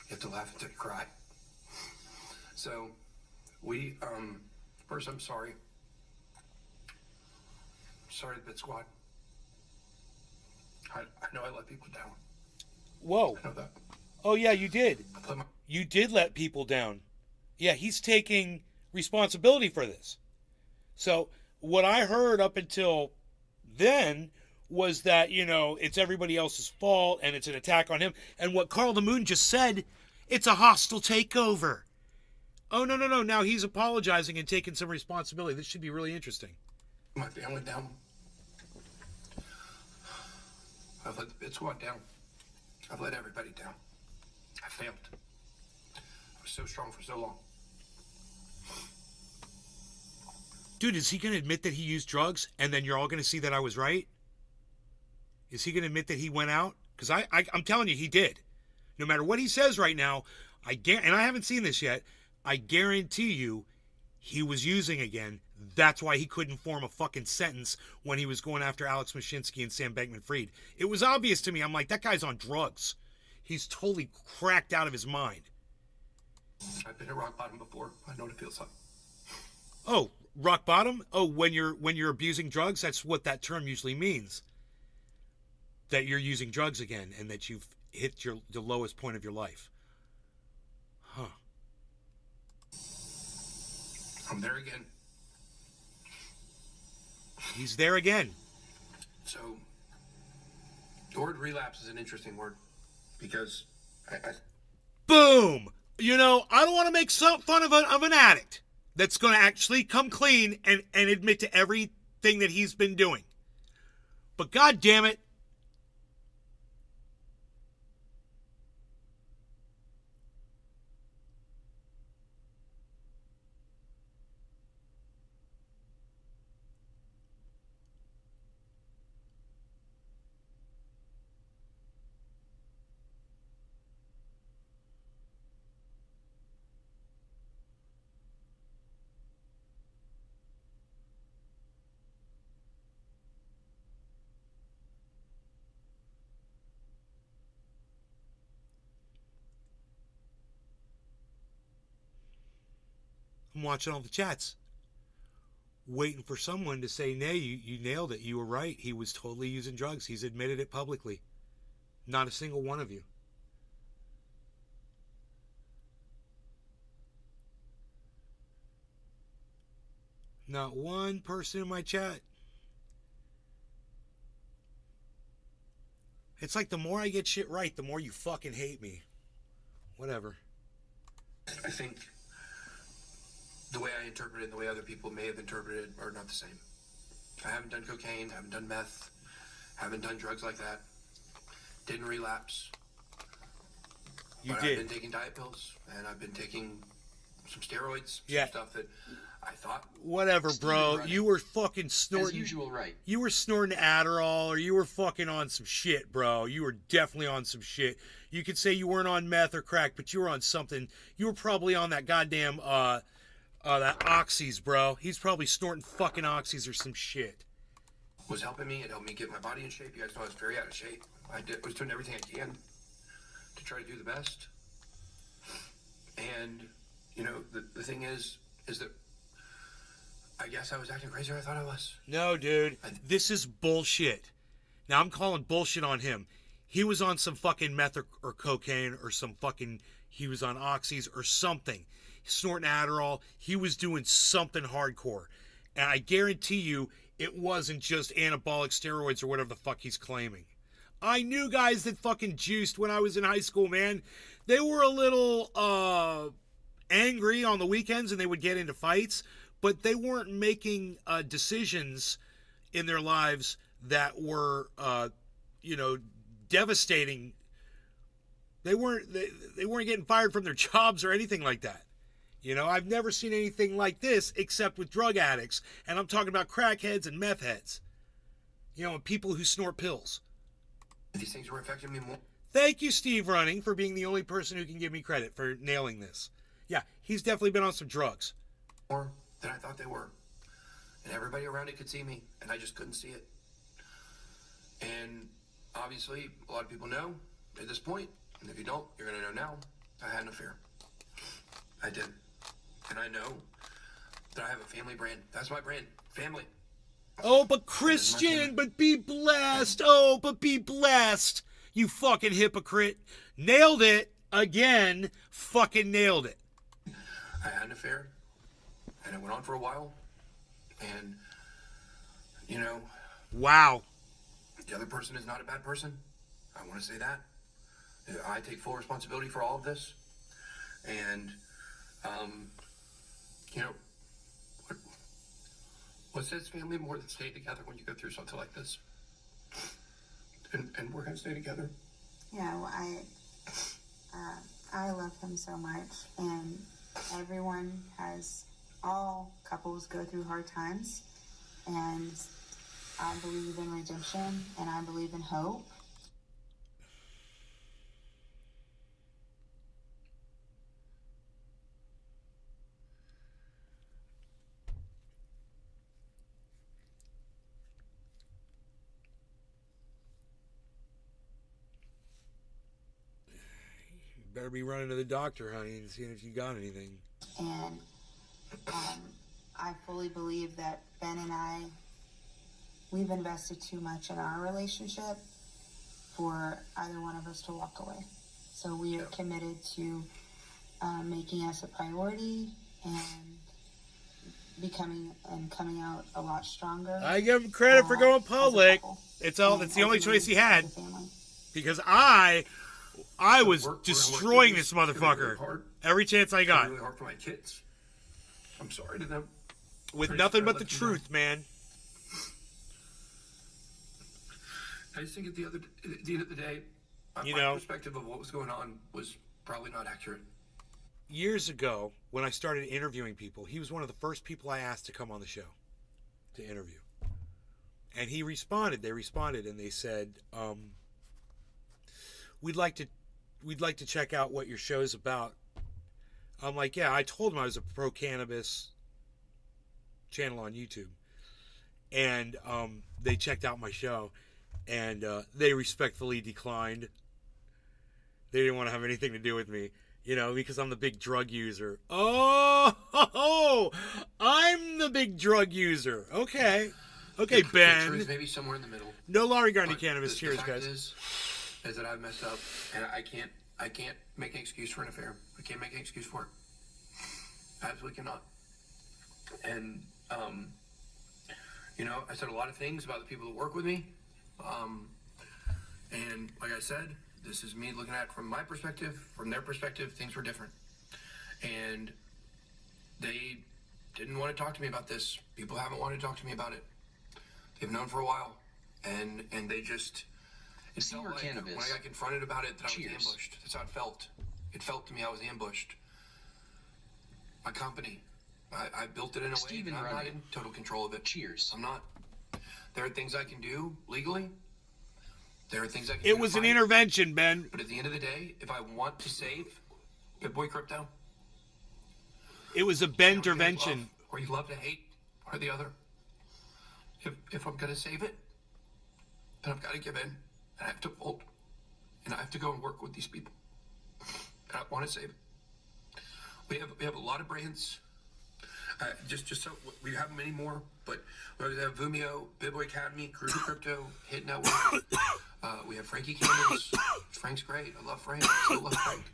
[SPEAKER 8] You have to laugh until you cry. So, first I'm sorry. Sorry to the Bit Squad. I know I let people down.
[SPEAKER 1] Whoa.
[SPEAKER 8] I know that.
[SPEAKER 1] Oh, yeah, you did. You did let people down. Yeah, he's taking responsibility for this. So what I heard up until then was that, it's everybody else's fault and it's an attack on him. And what Carl the Moon just said, it's a hostile takeover. Oh, no. Now he's apologizing and taking some responsibility. This should be really interesting.
[SPEAKER 8] My family down. I've let the Bit Squad down. I've let everybody down. I failed. I was so strong for so long.
[SPEAKER 1] Dude, is he going to admit that he used drugs and then you're all going to see that I was right? Is he going to admit that he went out? Because I'm telling you, he did. No matter what he says right now, and I haven't seen this yet, I guarantee you he was using again. That's why he couldn't form a fucking sentence when he was going after Alex Mashinsky and Sam Bankman-Fried. It was obvious to me. I'm like, that guy's on drugs. He's totally cracked out of his mind.
[SPEAKER 8] I've been at rock bottom before. I know what it feels like.
[SPEAKER 1] Oh, rock bottom? Oh, when you're abusing drugs, that's what that term usually means. That you're using drugs again and that you've hit the lowest point of your life. Huh.
[SPEAKER 8] I'm there again.
[SPEAKER 1] He's there again.
[SPEAKER 8] So, the word relapse is an interesting word because
[SPEAKER 1] Boom! You know, I don't want to make fun of an addict that's going to actually come clean and admit to everything that he's been doing. But God damn it, I'm watching all the chats, waiting for someone to say, nay, you nailed it. You were right. He was totally using drugs. He's admitted it publicly. Not a single one of you. Not one person in my chat. It's like the more I get shit right, the more you fucking hate me. Whatever.
[SPEAKER 8] I think the way I interpret it and the way other people may have interpreted it are not the same. I haven't done cocaine, haven't done meth, haven't done drugs like that. Didn't relapse.
[SPEAKER 1] You
[SPEAKER 8] but
[SPEAKER 1] did.
[SPEAKER 8] I've been taking diet pills and I've been taking some steroids,
[SPEAKER 1] Yeah.
[SPEAKER 8] some stuff that I thought.
[SPEAKER 1] Whatever, bro.
[SPEAKER 2] Right.
[SPEAKER 1] You were fucking
[SPEAKER 2] As
[SPEAKER 1] snorting.
[SPEAKER 2] usual, right.
[SPEAKER 1] You were snorting Adderall, or you were fucking on some shit, bro. You were definitely on some shit. You could say you weren't on meth or crack, but you were on something. You were probably on that goddamn that oxys, bro. He's probably snorting fucking oxys or some shit.
[SPEAKER 8] Was helping me. It helped me get my body in shape. You guys know I was very out of shape. I was doing everything I can to try to do the best. And, you know, the thing is that I guess I was acting crazier than I thought I was.
[SPEAKER 1] No, dude. This is bullshit. Now, I'm calling bullshit on him. He was on some fucking meth or cocaine or some fucking... He was on oxys or something. Snorting Adderall. He was doing something hardcore. And I guarantee you, it wasn't just anabolic steroids or whatever the fuck he's claiming. I knew guys that fucking juiced when I was in high school, man. They were a little angry on the weekends and they would get into fights, but they weren't making decisions in their lives that were, devastating. They weren't getting fired from their jobs or anything like that. You know, I've never seen anything like this except with drug addicts. And I'm talking about crackheads and meth heads. You know, and people who snort pills.
[SPEAKER 8] These things were affecting me more.
[SPEAKER 1] Thank you, Steve Running, for being the only person who can give me credit for nailing this. Yeah, he's definitely been on some drugs.
[SPEAKER 8] More than I thought they were. And everybody around it could see me, and I just couldn't see it. And obviously, a lot of people know at this point, and if you don't, you're going to know now, I had an affair. I did. And I know that I have a family brand. That's my brand. Family.
[SPEAKER 1] Oh, but Christian, but be blessed. Oh, but be blessed. You fucking hypocrite. Nailed it again. Fucking nailed it.
[SPEAKER 8] I had an affair, and it went on for a while. And, you know.
[SPEAKER 1] Wow.
[SPEAKER 8] The other person is not a bad person. I want to say that. I take full responsibility for all of this. And, you know, what says family more than stay together when you go through something like this? And we're going to stay together.
[SPEAKER 9] Yeah, well, I love him so much, and everyone has all couples go through hard times, and I believe in redemption and I believe in hope.
[SPEAKER 1] Better be running to the doctor, honey, and seeing if you got anything.
[SPEAKER 9] And I fully believe that Ben and I, we've invested too much in our relationship for either one of us to walk away. So we are committed to making us a priority and coming out a lot stronger.
[SPEAKER 1] I give him credit for going public. It's the only choice he had. Because I was destroying this motherfucker every chance I got.
[SPEAKER 8] Really hard for my kids. I'm sorry to them.
[SPEAKER 1] With nothing but the truth, man.
[SPEAKER 8] I just think at the end of the day, my perspective of what was going on was probably not accurate.
[SPEAKER 1] Years ago, when I started interviewing people, he was one of the first people I asked to come on the show to interview. And he responded. They responded, and they said, we'd like to check out what your show's about. I'm like, yeah, I told him I was a pro-cannabis channel on YouTube. And they checked out my show, and they respectfully declined. They didn't want to have anything to do with me, because I'm the big drug user. Oh, I'm the big drug user. Okay, Ben.
[SPEAKER 8] The truth may be somewhere in the middle.
[SPEAKER 1] No law regarding cannabis. Cheers, guys.
[SPEAKER 8] Is that I've messed up, and I can't make an excuse for an affair. I can't make an excuse for it. I absolutely cannot. And I said a lot of things about the people that work with me. And like I said, this is me looking at it from my perspective. From their perspective, things were different. And they didn't want to talk to me about this. People haven't wanted to talk to me about it. They've known for a while, and they just. It felt like
[SPEAKER 2] cannabis.
[SPEAKER 8] When I got confronted about it that
[SPEAKER 2] Cheers.
[SPEAKER 8] I was ambushed. That's how it felt. It felt to me I was ambushed. My company, I built it in a way that I'm not in total control of it.
[SPEAKER 2] Cheers.
[SPEAKER 8] I'm not. There are things I can do legally. There are things I can do.
[SPEAKER 1] It was an intervention, Ben.
[SPEAKER 8] But at the end of the day, if I want to save BitBoy Crypto,
[SPEAKER 1] it was a Ben intervention.
[SPEAKER 8] Or you love to hate, or the other. If I'm gonna save it, then I've got to give in. And I have to fold. And I have to go and work with these people. And I want to save it. We have a lot of brands. Just so we have many more, but we have Vimeo, BitBoy Academy, Cruise Crypto, Hit Network. We have Frankie Candles. Frank's great. I love Frank. I still love Frank.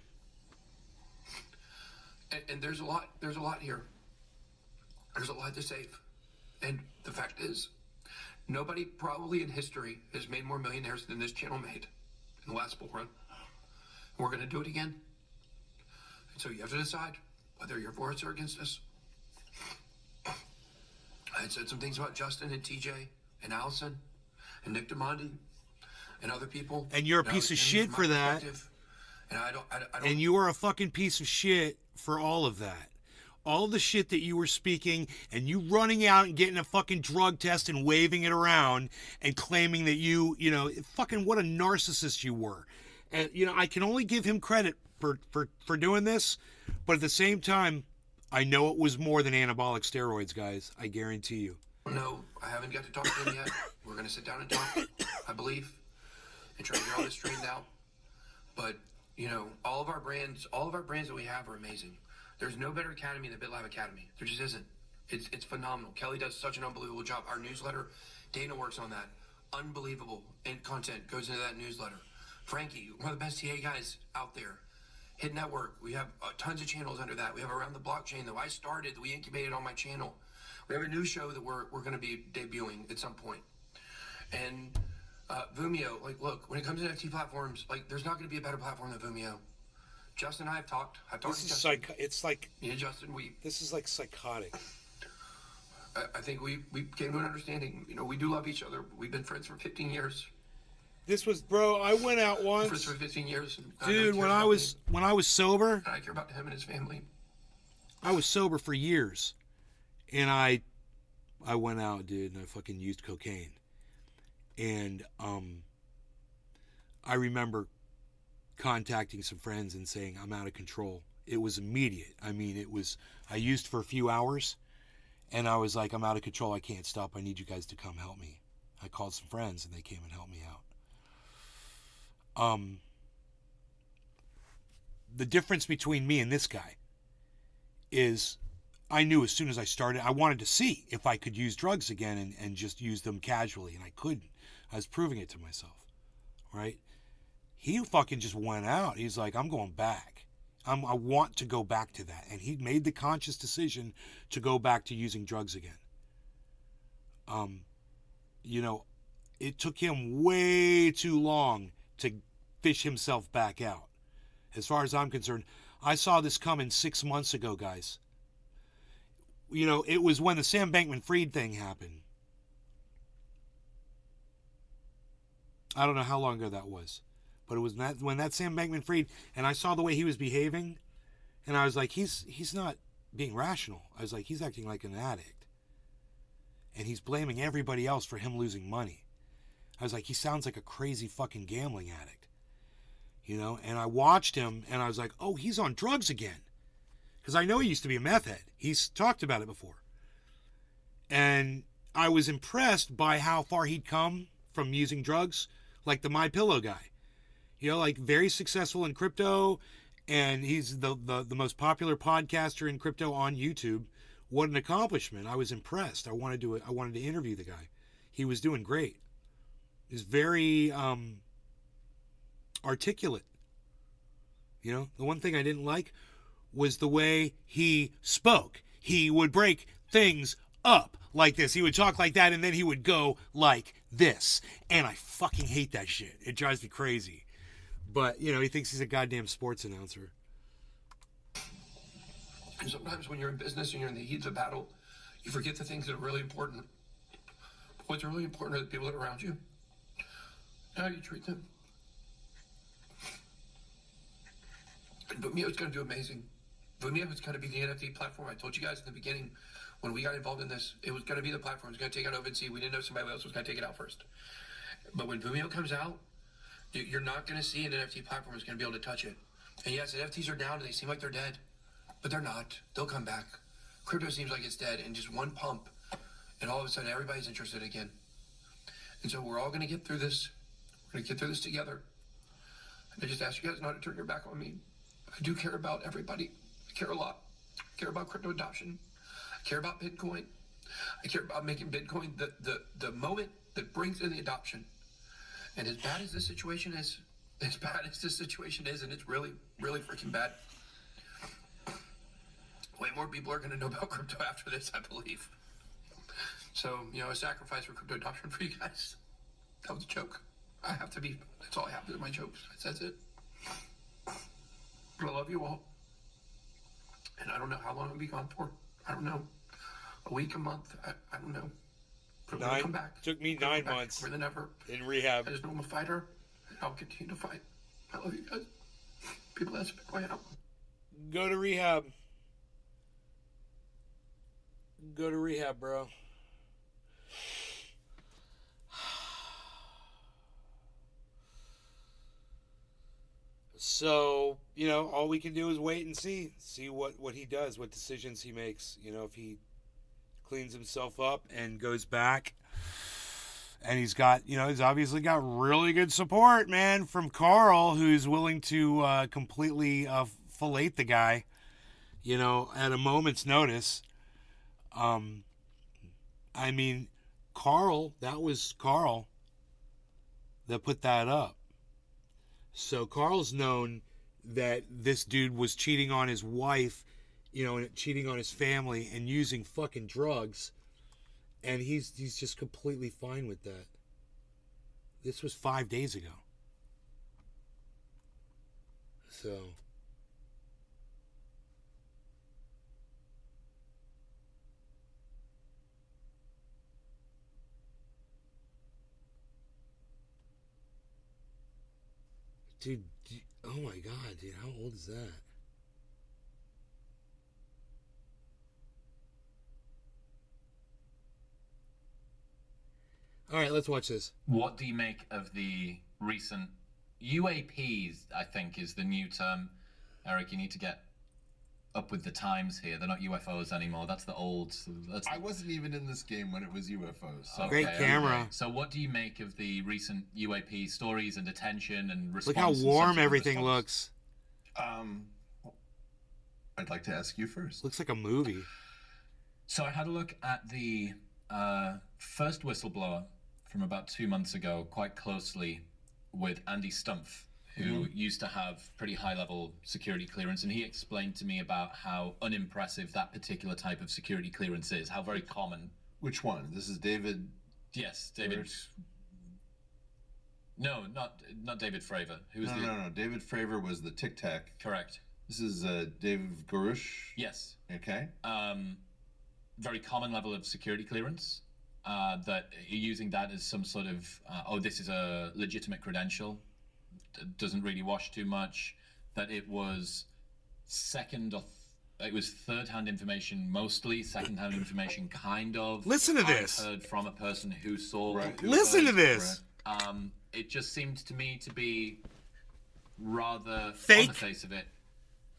[SPEAKER 8] And there's a lot here. There's a lot to save. And the fact is, nobody probably in history has made more millionaires than this channel made in the last bull run. And we're going to do it again. And so you have to decide whether you're for us or against us. I had said some things about Justin and TJ and Allison and Nick DeMondi and other people.
[SPEAKER 1] And you're a piece of shit for that.
[SPEAKER 8] And I don't.
[SPEAKER 1] And you are a fucking piece of shit for all of that. All the shit that you were speaking, and you running out and getting a fucking drug test and waving it around and claiming that you fucking what a narcissist you were. And I can only give him credit for doing this, but at the same time, I know it was more than anabolic steroids, guys. I guarantee you.
[SPEAKER 8] No, I haven't got to talk to him yet. We're going to sit down and talk, I believe, and try to get all this straightened out. But, all of our brands that we have are amazing. There's no better academy than BitLab Academy. There just isn't. It's phenomenal. Kelly does such an unbelievable job. Our newsletter, Dana works on that. Unbelievable. And content goes into that newsletter. Frankie, one of the best TA guys out there. Hit Network, we have tons of channels under that. We have Around the Blockchain that we incubated on my channel. We have a new show that we're going to be debuting at some point. And Vimeo, look, when it comes to NFT platforms, there's not going to be a better platform than Vimeo. Justin and I have talked. I've talked to Justin.
[SPEAKER 1] It's like...
[SPEAKER 8] Me and Justin,
[SPEAKER 1] This is like psychotic.
[SPEAKER 8] I think we came to an understanding. We do love each other. We've been friends for 15 years.
[SPEAKER 1] This was, bro, I went out once.
[SPEAKER 8] Friends for 15 years.
[SPEAKER 1] Dude, when I was sober...
[SPEAKER 8] And I care about him and his family.
[SPEAKER 1] I was sober for years. And I went out, dude, and I fucking used cocaine. And I remember contacting some friends and saying, I'm out of control. It was immediate. I mean, I used for a few hours, and I was like, I'm out of control. I can't stop. I need you guys to come help me. I called some friends, and they came and helped me out. The difference between me and this guy is I knew as soon as I started, I wanted to see if I could use drugs again and just use them casually, and I couldn't. I was proving it to myself, right? He fucking just went out. He's like, I'm going back. I want to go back to that. And he made the conscious decision to go back to using drugs again. You know, it took him way too long to fish himself back out. As far as I'm concerned, I saw this coming 6 months ago, guys. You know, it was when the Sam Bankman-Fried thing happened. I don't know how long ago that was. But it was when that Sam Bankman-Fried, and I saw the way he was behaving, and I was like, he's not being rational. I was like, he's acting like an addict. And he's blaming everybody else for him losing money. I was like, he sounds like a crazy fucking gambling addict. You know, and I watched him, and I was like, oh, he's on drugs again. Because I know he used to be a meth head. He's talked about it before. And I was impressed by how far he'd come from using drugs, like the MyPillow guy. You know, like very successful in crypto, and he's the most popular podcaster in crypto on YouTube. What an accomplishment. I was impressed. I wanted to interview the guy. He was doing great. He's very articulate. You know, the one thing I didn't like was the way he spoke. He would break things up like this. He would talk like that, and then he would go like this. And I fucking hate that shit. It drives me crazy. But, you know, he thinks he's a goddamn sports announcer.
[SPEAKER 8] And sometimes when you're in business and you're in the heat of battle, you forget the things that are really important. What's really important are the people that are around you. How you treat them. And Vimeo is going to do amazing. Vimeo is going to be the NFT platform. I told you guys in the beginning, when we got involved in this, it was going to be the platform. It was going to take out OpenSea. We didn't know somebody else was going to take it out first. But when Vimeo comes out, you're not going to see an NFT platform that's going to be able to touch it. And yes, NFTs are down and they seem like they're dead, but they're not. They'll come back. Crypto seems like it's dead, and just one pump, and all of a sudden everybody's interested again. And so we're all going to get through this. We're going to get through this together. And I just ask you guys not to turn your back on me. I do care about everybody. I care a lot. I care about crypto adoption. I care about Bitcoin. I care about making Bitcoin the moment that brings in the adoption. And as bad as this situation is, and it's really, really freaking bad, way more people are going to know about crypto after this, I believe. So, you know, a sacrifice for crypto adoption for you guys. That was a joke. That's all I have to do, my jokes. That's it. But I love you all. And I don't know how long I'll be gone for. I don't know. A week, a month, I don't know. But I'm gonna come back.
[SPEAKER 1] Took me 9 months
[SPEAKER 8] more than ever.
[SPEAKER 1] In rehab.
[SPEAKER 8] I just know I'm a fighter, and I'll continue to fight. I love you guys. People that's been going out.
[SPEAKER 1] Go to rehab. Go to rehab, bro. So, you know, all we can do is wait and see what he does, what decisions he makes. You know, if he cleans himself up and goes back, and he's obviously got really good support, man, from Carl, who's willing to completely fillet the guy, you know, at a moment's notice. I mean, that was Carl that put that up. So Carl's known that this dude was cheating on his wife, you know, and cheating on his family and using fucking drugs. And he's just completely fine with that. This was 5 days ago. So... Dude, oh my God, dude, how old is that? All right, let's watch this.
[SPEAKER 10] What do you make of the recent UAPs, I think is the new term. Eric, you need to get up with the times here. They're not UFOs anymore. That's the old...
[SPEAKER 11] I wasn't even in this game when it was UFOs. So.
[SPEAKER 10] Okay,
[SPEAKER 1] Great camera.
[SPEAKER 10] Okay. So what do you make of the recent UAP stories and attention and response?
[SPEAKER 1] Look how warm everything looks.
[SPEAKER 11] I'd like to ask you first.
[SPEAKER 1] Looks like a movie.
[SPEAKER 10] So I had a look at the first whistleblower from about 2 months ago quite closely with Andy Stumpf, who used to have pretty high-level security clearance, and he explained to me about how unimpressive that particular type of security clearance is, how very common.
[SPEAKER 11] Which one? This is David?
[SPEAKER 10] Yes, David. No, not David Fravor.
[SPEAKER 11] No. David Fravor was the Tic Tac.
[SPEAKER 10] Correct.
[SPEAKER 11] This is Dave Garush?
[SPEAKER 10] Yes.
[SPEAKER 11] Okay.
[SPEAKER 10] Very common level of security clearance. That you're using that as some sort of, this is a legitimate credential. Doesn't really wash too much. That it was it was third-hand information mostly, second-hand information kind of.
[SPEAKER 1] Listen to this.
[SPEAKER 10] I heard from a person who saw.
[SPEAKER 11] Right.
[SPEAKER 1] Listen to this.
[SPEAKER 10] Right. It just seemed to me to be rather
[SPEAKER 1] fake.
[SPEAKER 10] On the face of it.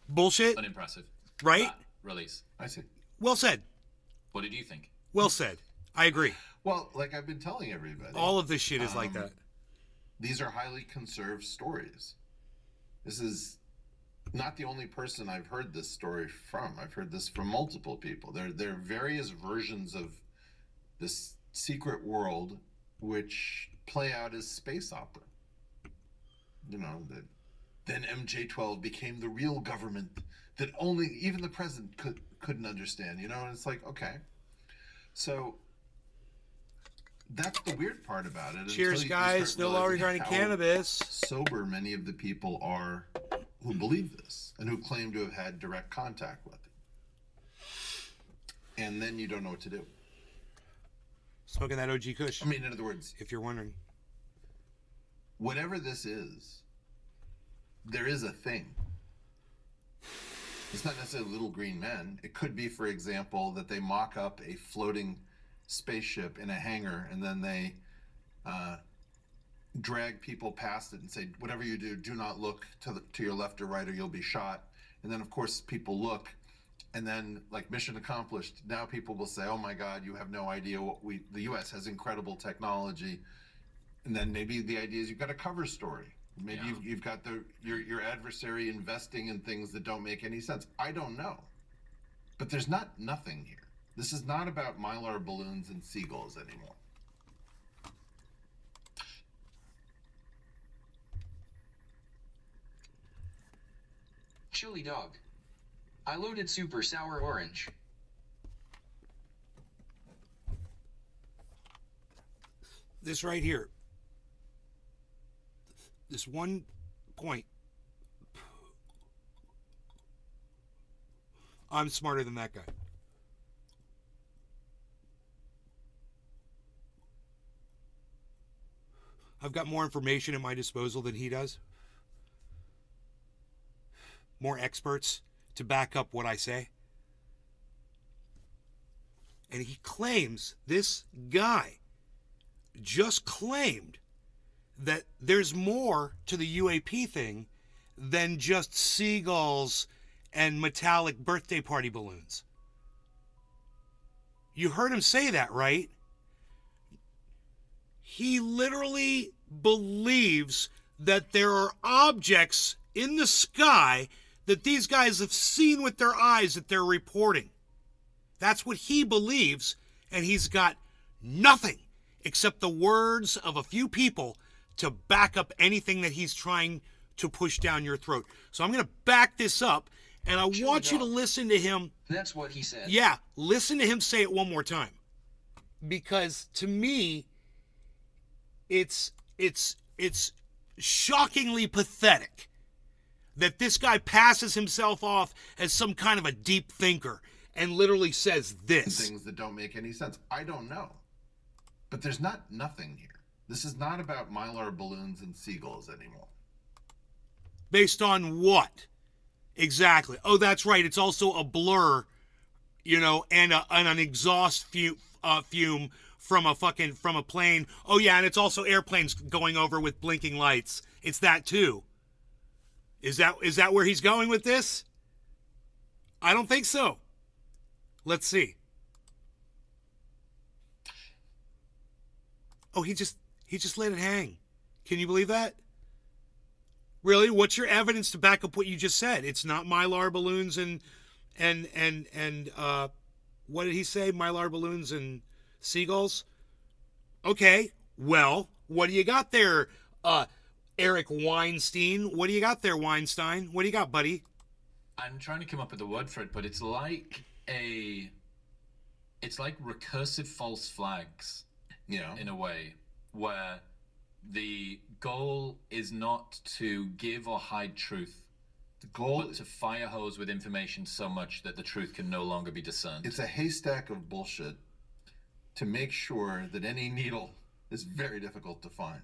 [SPEAKER 1] Bullshit.
[SPEAKER 10] Unimpressive.
[SPEAKER 1] Right?
[SPEAKER 10] That release.
[SPEAKER 11] I see.
[SPEAKER 1] Well said.
[SPEAKER 10] What did you think?
[SPEAKER 1] Well said. I agree.
[SPEAKER 11] Well, like I've been telling everybody.
[SPEAKER 1] All of this shit is like that.
[SPEAKER 11] These are highly conserved stories. This is not the only person I've heard this story from. I've heard this from multiple people. There are various versions of this secret world which play out as space opera. You know, that then MJ-12 became the real government that only even the president couldn't understand, you know? And it's like, okay. So that's the weird part about it.
[SPEAKER 1] Cheers, guys. No law regarding cannabis.
[SPEAKER 11] Sober many of the people are who believe this and who claim to have had direct contact with it. And then you don't know what to do.
[SPEAKER 1] Smoking that OG Kush.
[SPEAKER 11] I mean, in other words,
[SPEAKER 1] if you're wondering.
[SPEAKER 11] Whatever this is, there is a thing. It's not necessarily little green men. It could be, for example, that they mock up a floating spaceship in a hangar and then they drag people past it and say, whatever you do, do not look to your left or right or you'll be shot. And then, of course, people look and then, like, mission accomplished. Now people will say, oh, my God, you have no idea what the U.S. has incredible technology. And then maybe the idea is you've got a cover story. Maybe you've got your adversary investing in things that don't make any sense. I don't know. But there's nothing here. This is not about Mylar balloons and seagulls anymore.
[SPEAKER 2] Chili dog. I loaded super sour orange.
[SPEAKER 1] This right here. This one point. I'm smarter than that guy. I've got more information at my disposal than he does. More experts to back up what I say. And he claims, this guy just claimed that there's more to the UAP thing than just seagulls and metallic birthday party balloons. You heard him say that, right? He literally believes that there are objects in the sky that these guys have seen with their eyes that they're reporting. That's what he believes, and he's got nothing except the words of a few people to back up anything that he's trying to push down your throat. So I'm going to back this up, and I want you to listen to him.
[SPEAKER 2] That's what he said.
[SPEAKER 1] Yeah, listen to him say it one more time. Because to me, it's shockingly pathetic that this guy passes himself off as some kind of a deep thinker and literally says this.
[SPEAKER 11] Things that don't make any sense. I don't know. But there's nothing here. This is not about Mylar balloons and seagulls anymore.
[SPEAKER 1] Based on what? Exactly. Oh, that's right. It's also a blur, you know, and an exhaust fume from a plane. Oh yeah, and it's also airplanes going over with blinking lights. It's that too. Is that where he's going with this? I don't think so. Let's see. Oh, he just let it hang. Can you believe that? Really? What's your evidence to back up what you just said? It's not Mylar balloons and what did he say? Mylar balloons and seagulls? Okay. Well, what do you got there, Eric Weinstein? What do you got there, Weinstein? What do you got, buddy?
[SPEAKER 10] I'm trying to come up with a word for it, but it's like recursive false flags.
[SPEAKER 11] Yeah.
[SPEAKER 10] In a way, where the goal is not to give or hide truth.
[SPEAKER 11] The goal
[SPEAKER 10] is to fire hose with information so much that the truth can no longer be discerned.
[SPEAKER 11] It's a haystack of bullshit to make sure that any needle is very difficult to find.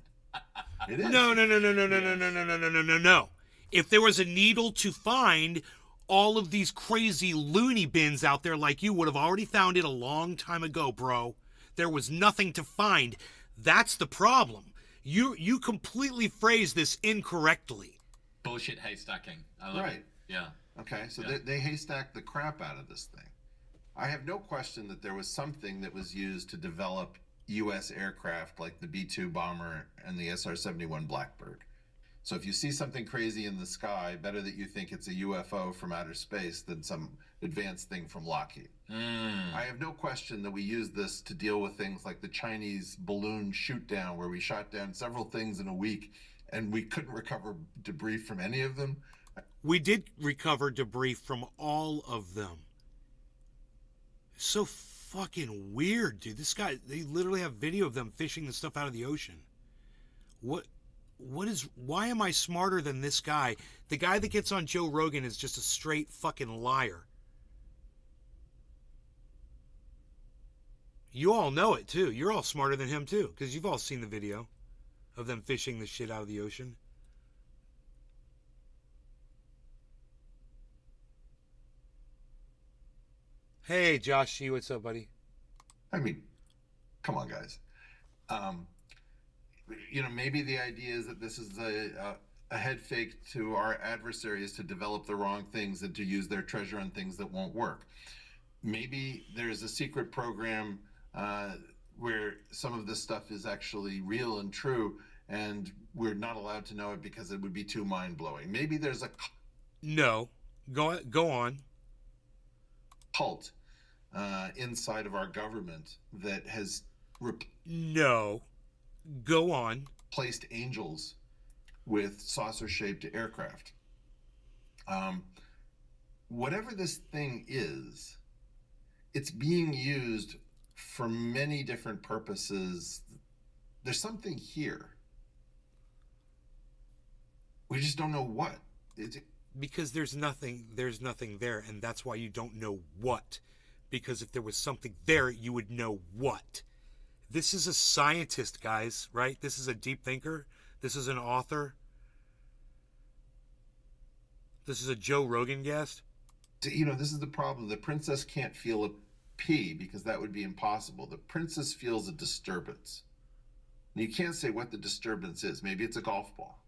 [SPEAKER 11] It is.
[SPEAKER 1] No. If there was a needle to find, all of these crazy loony bins out there like you would have already found it a long time ago, bro. There was nothing to find. That's the problem. You completely phrased this incorrectly.
[SPEAKER 10] Bullshit haystacking. I love it. Yeah.
[SPEAKER 11] Okay, so they haystacked the crap out of this thing. I have no question that there was something that was used to develop U.S. aircraft like the B-2 bomber and the SR-71 Blackbird. So if you see something crazy in the sky, better that you think it's a UFO from outer space than some advanced thing from Lockheed. I have no question that we used this to deal with things like the Chinese balloon shoot down, where we shot down several things in a week and we couldn't recover debris from any of them.
[SPEAKER 1] We did recover debris from all of them. So fucking weird, dude. This guy, they literally have video of them fishing the stuff out of the ocean. Why am I smarter than this guy? The guy that gets on Joe Rogan is just a straight fucking liar. You all know it too. You're all smarter than him too, because you've all seen the video of them fishing the shit out of the ocean. Hey, Josh Shee, what's up, buddy?
[SPEAKER 11] I mean, come on, guys. Maybe the idea is that this is a head fake to our adversaries to develop the wrong things and to use their treasure on things that won't work. Maybe there's a secret program where some of this stuff is actually real and true, and we're not allowed to know it because it would be too mind-blowing. Maybe there's a...
[SPEAKER 1] No. Go on.
[SPEAKER 11] Cult inside of our government that has...
[SPEAKER 1] No. Go on.
[SPEAKER 11] Placed angels with saucer-shaped aircraft. Whatever this thing is, it's being used for many different purposes. There's something here. We just don't know what.
[SPEAKER 1] Because there's nothing there, and that's why you don't know what. Because if there was something there, you would know what. This is a scientist, guys, right? This is a deep thinker. This is an author. This is a Joe Rogan guest.
[SPEAKER 11] This is the problem. The princess can't feel a pee because that would be impossible. The princess feels a disturbance. And you can't say what the disturbance is. Maybe it's a golf ball.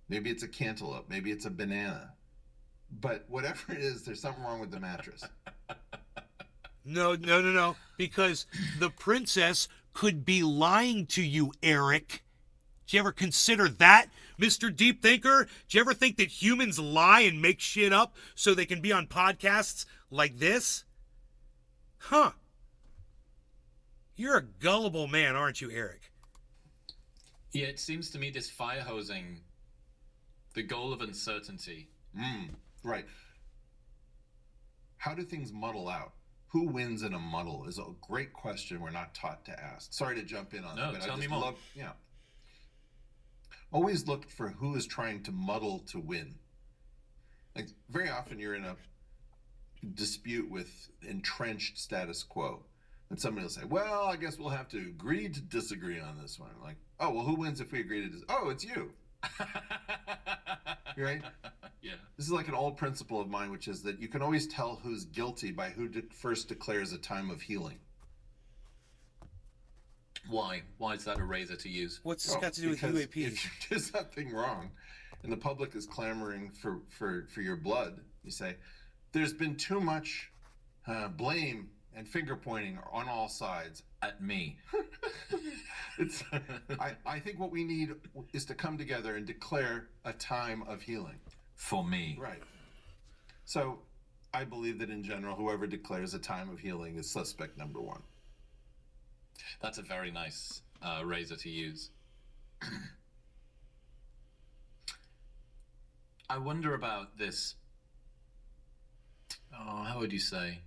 [SPEAKER 11] Maybe it's a cantaloupe. Maybe it's a banana. But whatever it is, there's something wrong with the mattress.
[SPEAKER 1] No. Because the princess could be lying to you, Eric. Did you ever consider that, Mr. Deep Thinker? Did you ever think that humans lie and make shit up so they can be on podcasts like this? Huh. You're a gullible man, aren't you, Eric?
[SPEAKER 10] Yeah, it seems to me this fire hosing, the goal of uncertainty.
[SPEAKER 11] Right. How do things muddle out? Who wins in a muddle is a great question we're not taught to ask. Sorry to jump in on that, but
[SPEAKER 10] tell
[SPEAKER 11] I
[SPEAKER 10] me
[SPEAKER 11] just
[SPEAKER 10] more.
[SPEAKER 11] love, always look for who is trying to muddle to win. Like, very often you're in a dispute with entrenched status quo, and somebody will say, well, I guess we'll have to agree to disagree on this one. Like, oh, well, who wins if we agree to disagree? Oh, it's you. Right?
[SPEAKER 10] Yeah.
[SPEAKER 11] This is like an old principle of mine, which is that you can always tell who's guilty by who first declares a time of healing.
[SPEAKER 10] Why? Why is that a razor to use?
[SPEAKER 1] What's this got to do with
[SPEAKER 11] Because
[SPEAKER 1] UAPs?
[SPEAKER 11] if you do something wrong and the public is clamoring for your blood, you say, there's been too much blame and finger pointing on all sides.
[SPEAKER 10] At me.
[SPEAKER 11] It's, I think what we need is to come together and declare a time of healing.
[SPEAKER 10] For me.
[SPEAKER 11] Right. So I believe that in general, whoever declares a time of healing is suspect number one.
[SPEAKER 10] That's a very nice razor to use. I wonder about this. Oh, how would you say?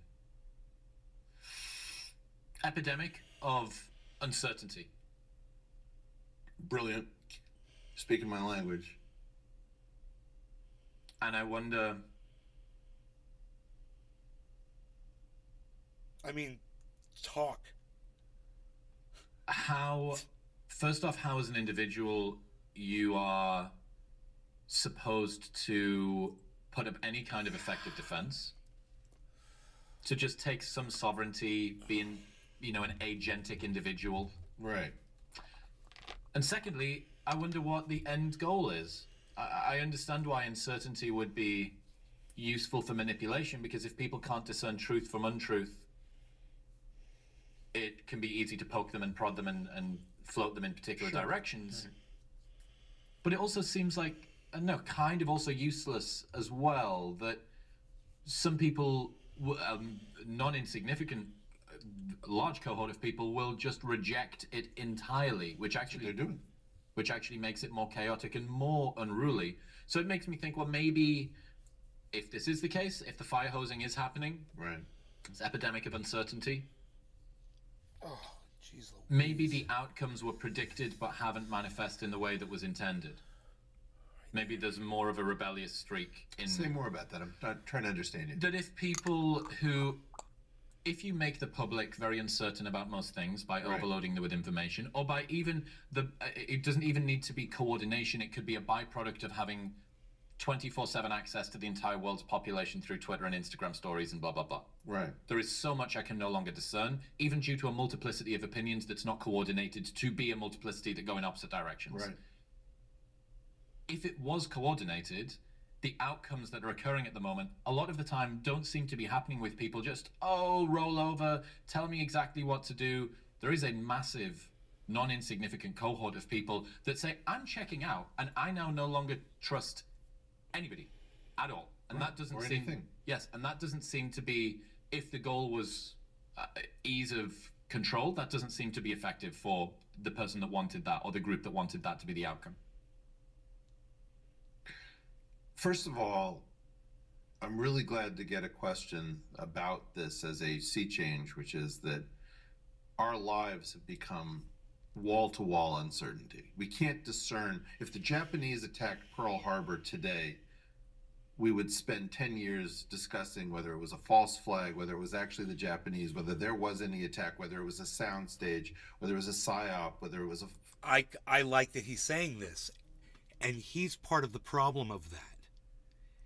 [SPEAKER 10] Epidemic of uncertainty.
[SPEAKER 11] Brilliant. Speaking my language.
[SPEAKER 10] And I wonder.
[SPEAKER 1] I mean, talk.
[SPEAKER 10] How, first off, how as an individual you are supposed to put up any kind of effective defense, to just take some sovereignty, being, you know, an agentic individual.
[SPEAKER 11] Right.
[SPEAKER 10] And secondly, I wonder what the end goal is. I understand why uncertainty would be useful for manipulation, because if people can't discern truth from untruth, it can be easy to poke them and prod them and float them in particular directions. Right. But it also seems like, I don't know, kind of also useless as well, that some people, non-insignificant, large cohort of people will just reject it entirely, which actually
[SPEAKER 11] they're doing.
[SPEAKER 10] Which actually makes it more chaotic and more unruly. So it makes me think, well, maybe if this is the case, if the fire hosing is happening,
[SPEAKER 11] right,
[SPEAKER 10] this epidemic of uncertainty,
[SPEAKER 1] oh, jeez,
[SPEAKER 10] maybe the outcomes were predicted but haven't manifested in the way that was intended. Maybe there's more of a rebellious streak in...
[SPEAKER 11] Say more about that. I'm not trying to understand you.
[SPEAKER 10] That if people who... If you make the public very uncertain about most things by overloading them with information, or by even the... It doesn't even need to be coordination. It could be a byproduct of having 24/7 access to the entire world's population through Twitter and Instagram stories and blah, blah, blah.
[SPEAKER 11] Right.
[SPEAKER 10] There is so much I can no longer discern, even due to a multiplicity of opinions that's not coordinated to be a multiplicity that go in opposite directions.
[SPEAKER 11] Right.
[SPEAKER 10] If it was coordinated, the outcomes that are occurring at the moment, a lot of the time don't seem to be happening with people just, oh, roll over, tell me exactly what to do. There is a massive, non-insignificant cohort of people that say, I'm checking out, and I now no longer trust anybody at all. And that doesn't
[SPEAKER 11] or
[SPEAKER 10] seem...
[SPEAKER 11] anything.
[SPEAKER 10] Yes, and that doesn't seem to be, if the goal was ease of control, that doesn't seem to be effective for the person that wanted that, or the group that wanted that to be the outcome.
[SPEAKER 11] First of all, I'm really glad to get a question about this as a sea change, which is that our lives have become wall-to-wall uncertainty. We can't discern. If the Japanese attacked Pearl Harbor today, we would spend 10 years discussing whether it was a false flag, whether it was actually the Japanese, whether there was any attack, whether it was a soundstage, whether it was a psyop, whether it was a...
[SPEAKER 1] I like that he's saying this, and he's part of the problem of that.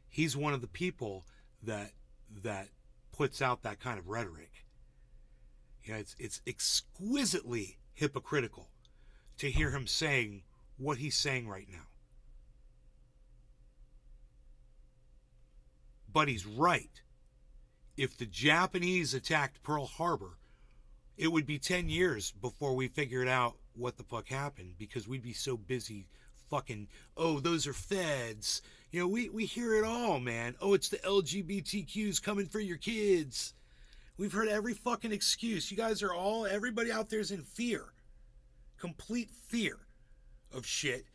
[SPEAKER 1] He's one of the people that puts out that kind of rhetoric. Yeah, it's exquisitely hypocritical to hear him saying what he's saying right now. But he's right. If the Japanese attacked Pearl Harbor, it would be 10 years before we figured out what the fuck happened, because we'd be so busy fucking, oh, those are feds. You know, we hear it all, man. Oh, it's the LGBTQs coming for your kids. We've heard every fucking excuse. You guys are all, everybody out there is in fear. Complete fear of shit.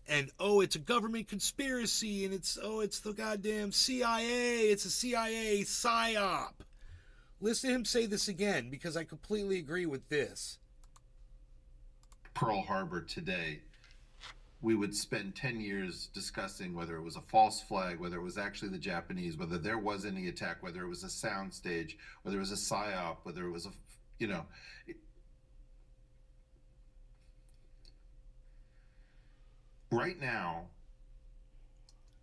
[SPEAKER 1] And, oh, it's a government conspiracy, and it's the goddamn CIA. It's a CIA psyop. Listen to him say this again, because I completely agree with this.
[SPEAKER 11] Pearl Harbor today, we would spend 10 years discussing whether it was a false flag, whether it was actually the Japanese, whether there was any attack, whether it was a soundstage, whether it was a psyop, whether it was a, you know... Right now,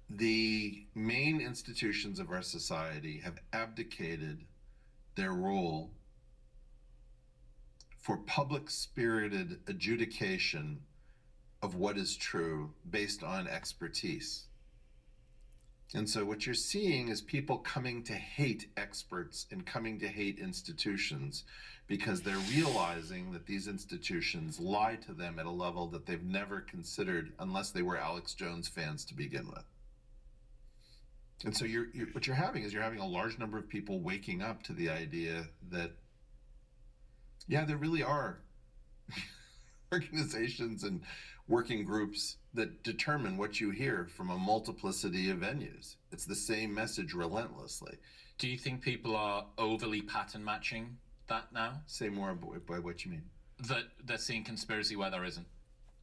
[SPEAKER 11] the main institutions of our society have abdicated their role for public spirited adjudication of what is true based on expertise. And so what you're seeing is people coming to hate experts and coming to hate institutions because they're realizing that these institutions lie to them at a level that they've never considered unless they were Alex Jones fans to begin with. And so what you're having is a large number of people waking up to the idea that, yeah, there really are organizations and working groups that determine what you hear from a multiplicity of venues. It's the same message relentlessly.
[SPEAKER 10] Do you think people are overly pattern matching that now?
[SPEAKER 11] Say more by what you mean.
[SPEAKER 10] That they're seeing conspiracy where there isn't,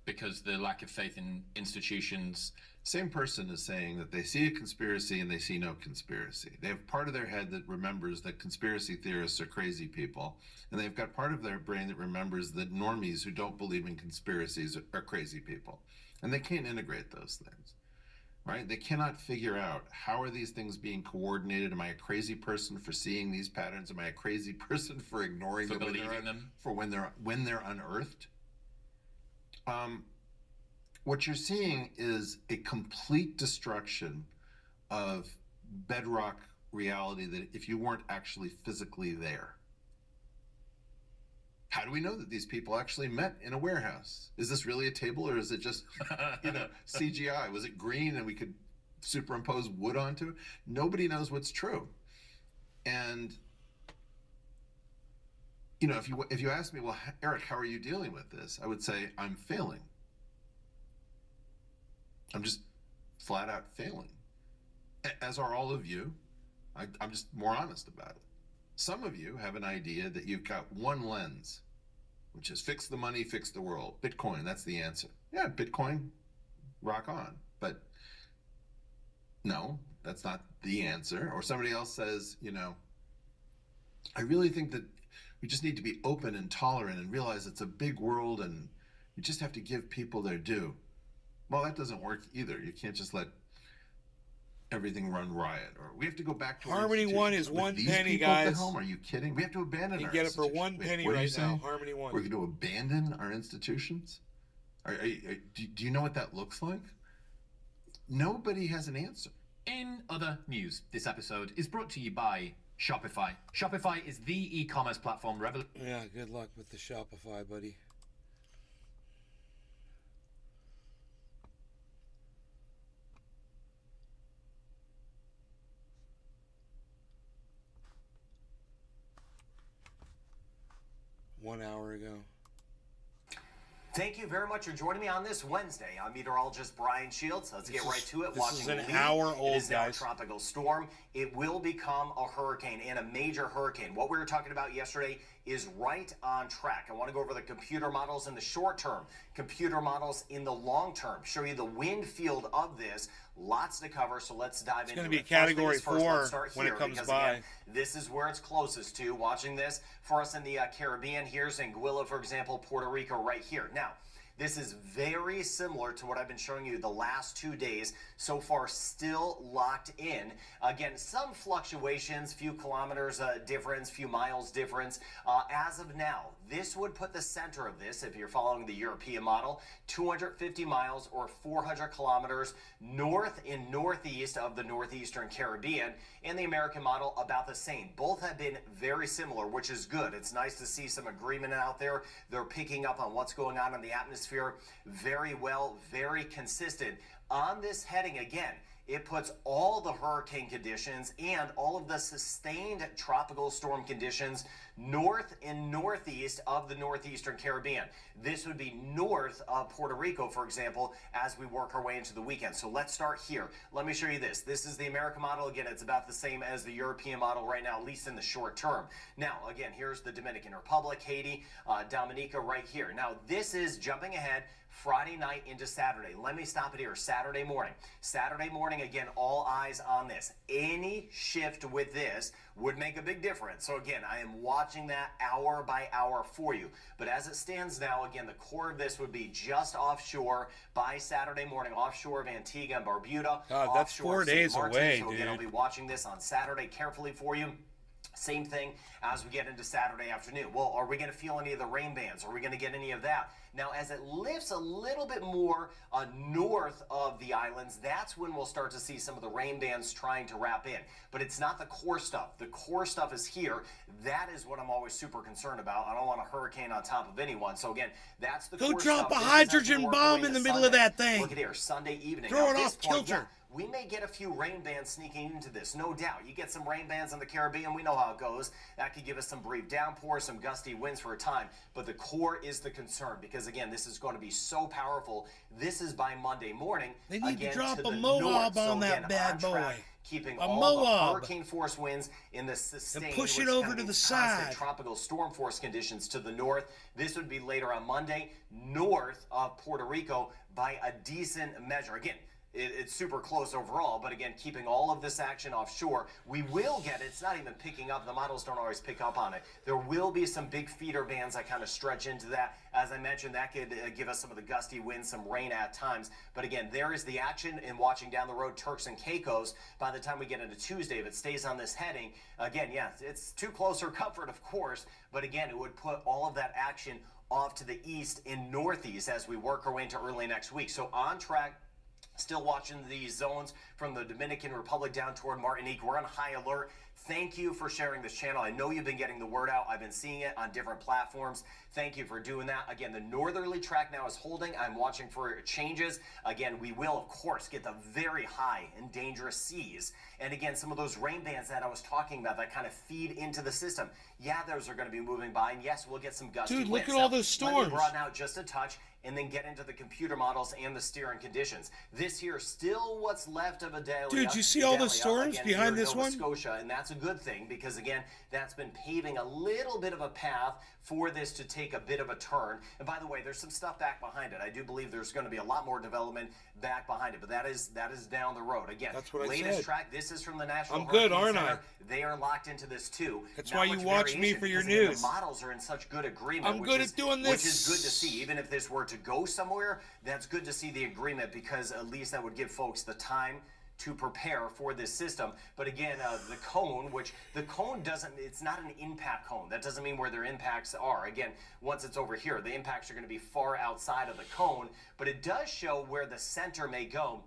[SPEAKER 10] because the lack of faith in institutions.
[SPEAKER 11] Same person is saying that they see a conspiracy and they see no conspiracy. They have part of their head that remembers that conspiracy theorists are crazy people, and they've got part of their brain that remembers that normies who don't believe in conspiracies are crazy people. And they can't integrate those things, right? They cannot figure out, how are these things being coordinated? Am I a crazy person for seeing these patterns? Am I a crazy person for ignoring
[SPEAKER 10] For
[SPEAKER 11] them,
[SPEAKER 10] believing them?
[SPEAKER 11] For when they're unearthed? What you're seeing is a complete destruction of bedrock reality that if you weren't actually physically there. How do we know that these people actually met in a warehouse? Is this really a table, or is it just, CGI? Was it green and we could superimpose wood onto it? Nobody knows what's true. And, if you ask me, well, Eric, how are you dealing with this? I would say I'm failing. I'm just flat out failing, as are all of you. I'm just more honest about it. Some of you have an idea that you've got one lens, which is fix the money, fix the world. Bitcoin, that's the answer. Yeah, Bitcoin, rock on. But no, that's not the answer. Or somebody else says, I really think that we just need to be open and tolerant and realize it's a big world and we just have to give people their due. Well, that doesn't work either. You can't just let everything run riot, or we have to go back to
[SPEAKER 1] Harmony One is
[SPEAKER 11] one
[SPEAKER 1] penny, guys.
[SPEAKER 11] At home? Are you kidding? We have to abandon.
[SPEAKER 1] You
[SPEAKER 11] our
[SPEAKER 1] get it for
[SPEAKER 11] institutions.
[SPEAKER 1] 1 penny
[SPEAKER 11] Wait,
[SPEAKER 1] right now. Harmony One.
[SPEAKER 11] We're going to abandon our institutions. Do you know what that looks like? Nobody has an answer.
[SPEAKER 10] In other news, this episode is brought to you by Shopify. Shopify is the e-commerce platform
[SPEAKER 1] Yeah, good luck with the Shopify, buddy. One hour ago.
[SPEAKER 12] Thank you very much for joining me on this Wednesday. I'm meteorologist Brian Shields. Let's get right to it.
[SPEAKER 1] This is an
[SPEAKER 12] Lee.
[SPEAKER 1] hour old,
[SPEAKER 12] It is now a
[SPEAKER 1] guys.
[SPEAKER 12] tropical storm. It will become a hurricane, and a major hurricane. What we were talking about yesterday is right on track. I want to go over the computer models in the short term, computer models in the long term, show you the wind field of this. Lots to cover, so let's dive into it.
[SPEAKER 1] It's going to be
[SPEAKER 12] First
[SPEAKER 1] category
[SPEAKER 12] things first,
[SPEAKER 1] 4
[SPEAKER 12] let's start
[SPEAKER 1] when
[SPEAKER 12] here,
[SPEAKER 1] it comes
[SPEAKER 12] because,
[SPEAKER 1] by.
[SPEAKER 12] again, this is where it's closest to. Watching this for us in the Caribbean. Here's Anguilla, for example, Puerto Rico right here. Now, this is very similar to what I've been showing you the last 2 days. So far, still locked in. Again, some fluctuations, few kilometers difference, few miles difference. As of now, this would put the center of this, if you're following the European model, 250 miles or 400 kilometers north and northeast of the northeastern Caribbean. And the American model, about the same. Both have been very similar, which is good. It's nice to see some agreement out there. They're picking up on what's going on in the atmosphere very well, very consistent. On this heading, again, it puts all the hurricane conditions and all of the sustained tropical storm conditions north and northeast of the northeastern Caribbean. This would be north of Puerto Rico, for example, as we work our way into the weekend. So let's start here. Let me show you this. This is the American model. Again, it's about the same as the European model right now, at least in the short term. Now, again, here's the Dominican Republic, Haiti, Dominica right here. Now, this is jumping ahead Friday night into Saturday. Let me stop it here. Saturday morning. Saturday morning, again, all eyes on this. Any shift with this would make a big difference. So again, I am watching that hour by hour for you. But as it stands now, again, the core of this would be just offshore by Saturday morning, offshore of Antigua and Barbuda.
[SPEAKER 1] God, that's
[SPEAKER 12] offshore
[SPEAKER 1] 4
[SPEAKER 12] of St.
[SPEAKER 1] days
[SPEAKER 12] Martin.
[SPEAKER 1] away,
[SPEAKER 12] so again,
[SPEAKER 1] dude.
[SPEAKER 12] I'll be watching this on Saturday carefully for you. Same thing as we get into Saturday afternoon. Well, are we going to feel any of the rain bands? Are we going to get any of that? Now, as it lifts a little bit more north of the islands, that's when we'll start to see some of the rain bands trying to wrap in. But it's not the core stuff. The core stuff is here. That is what I'm always super concerned about. I don't want a hurricane on top of anyone. So again, that's the core stuff.
[SPEAKER 1] Go drop a hydrogen bomb in the middle of that thing.
[SPEAKER 12] Look at here, Sunday evening.
[SPEAKER 1] Throw it off kilter.
[SPEAKER 12] We may get a few rain bands sneaking into this, no doubt. You get some rain bands in the Caribbean, we know how it goes. That could give us some brief downpours, some gusty winds for a time. But the core is the concern because, again, this is going to be so powerful. This is by Monday morning.
[SPEAKER 1] They need
[SPEAKER 12] again,
[SPEAKER 1] to drop
[SPEAKER 12] to
[SPEAKER 1] a
[SPEAKER 12] the
[SPEAKER 1] Moab
[SPEAKER 12] north.
[SPEAKER 1] on
[SPEAKER 12] So
[SPEAKER 1] that
[SPEAKER 12] again,
[SPEAKER 1] bad
[SPEAKER 12] on
[SPEAKER 1] boy.
[SPEAKER 12] track, keeping
[SPEAKER 1] A
[SPEAKER 12] all
[SPEAKER 1] Moab.
[SPEAKER 12] the hurricane force winds in the sustained,
[SPEAKER 1] And push it
[SPEAKER 12] which
[SPEAKER 1] over
[SPEAKER 12] kind
[SPEAKER 1] to
[SPEAKER 12] of
[SPEAKER 1] the
[SPEAKER 12] constant
[SPEAKER 1] side.
[SPEAKER 12] tropical storm force conditions to the north. This would be later on Monday, north of Puerto Rico by a decent measure. Again, it's super close overall, but again, keeping all of this action offshore, we will get it. It's not even picking up. The models don't always pick up on it. There will be some big feeder bands that kind of stretch into that. As I mentioned, that could give us some of the gusty winds, some rain at times. But again, there is the action in watching down the road Turks and Caicos. By the time we get into Tuesday, if it stays on this heading, again, yeah, it's too close for comfort, of course. But again, it would put all of that action off to the east and northeast as we work our way into early next week. So on track. Still watching these zones from the Dominican Republic down toward Martinique. We're on high alert. Thank you for sharing this channel. I know you've been getting the word out. I've been seeing it on different platforms. Thank you for doing that. Again, the northerly track now is holding. I'm watching for changes. Again, we will, of course, get the very high and dangerous seas. And again, some of those rain bands that I was talking about that kind of feed into the system. Yeah, those are going to be moving by. And yes, we'll get some gusty winds.
[SPEAKER 1] Dude, look at all those storms.
[SPEAKER 12] Let me broaden out just a touch and then get into the computer models and the steering conditions. This here is still what's left of Idalia.
[SPEAKER 1] Dude, you see all the storms
[SPEAKER 12] again,
[SPEAKER 1] behind
[SPEAKER 12] here in
[SPEAKER 1] this
[SPEAKER 12] Nova
[SPEAKER 1] one?
[SPEAKER 12] Scotia, and that's a good thing because, again, that's been paving a little bit of a path for this to take a bit of a turn. And by the way, there's some stuff back behind it. I do believe there's going to be a lot more development back behind it, but that is down the road. Again,
[SPEAKER 1] that's what I
[SPEAKER 12] latest
[SPEAKER 1] said.
[SPEAKER 12] track. This is from the National
[SPEAKER 1] I'm good,
[SPEAKER 12] Hurricane
[SPEAKER 1] aren't
[SPEAKER 12] Center.
[SPEAKER 1] I?
[SPEAKER 12] They are locked into this too.
[SPEAKER 1] That's
[SPEAKER 12] Not
[SPEAKER 1] why you
[SPEAKER 12] much
[SPEAKER 1] watch me
[SPEAKER 12] variation
[SPEAKER 1] for your
[SPEAKER 12] because, again,
[SPEAKER 1] news.
[SPEAKER 12] the models are in such good agreement.
[SPEAKER 1] I'm good at doing this.
[SPEAKER 12] Which is good to see. Even if this were to go somewhere, that's good to see the agreement because at least that would give folks the time to prepare for this system. But again, the cone, which the cone doesn't, it's not an impact cone. That doesn't mean where their impacts are. Again, once it's over here, the impacts are going to be far outside of the cone, but it does show where the center may go.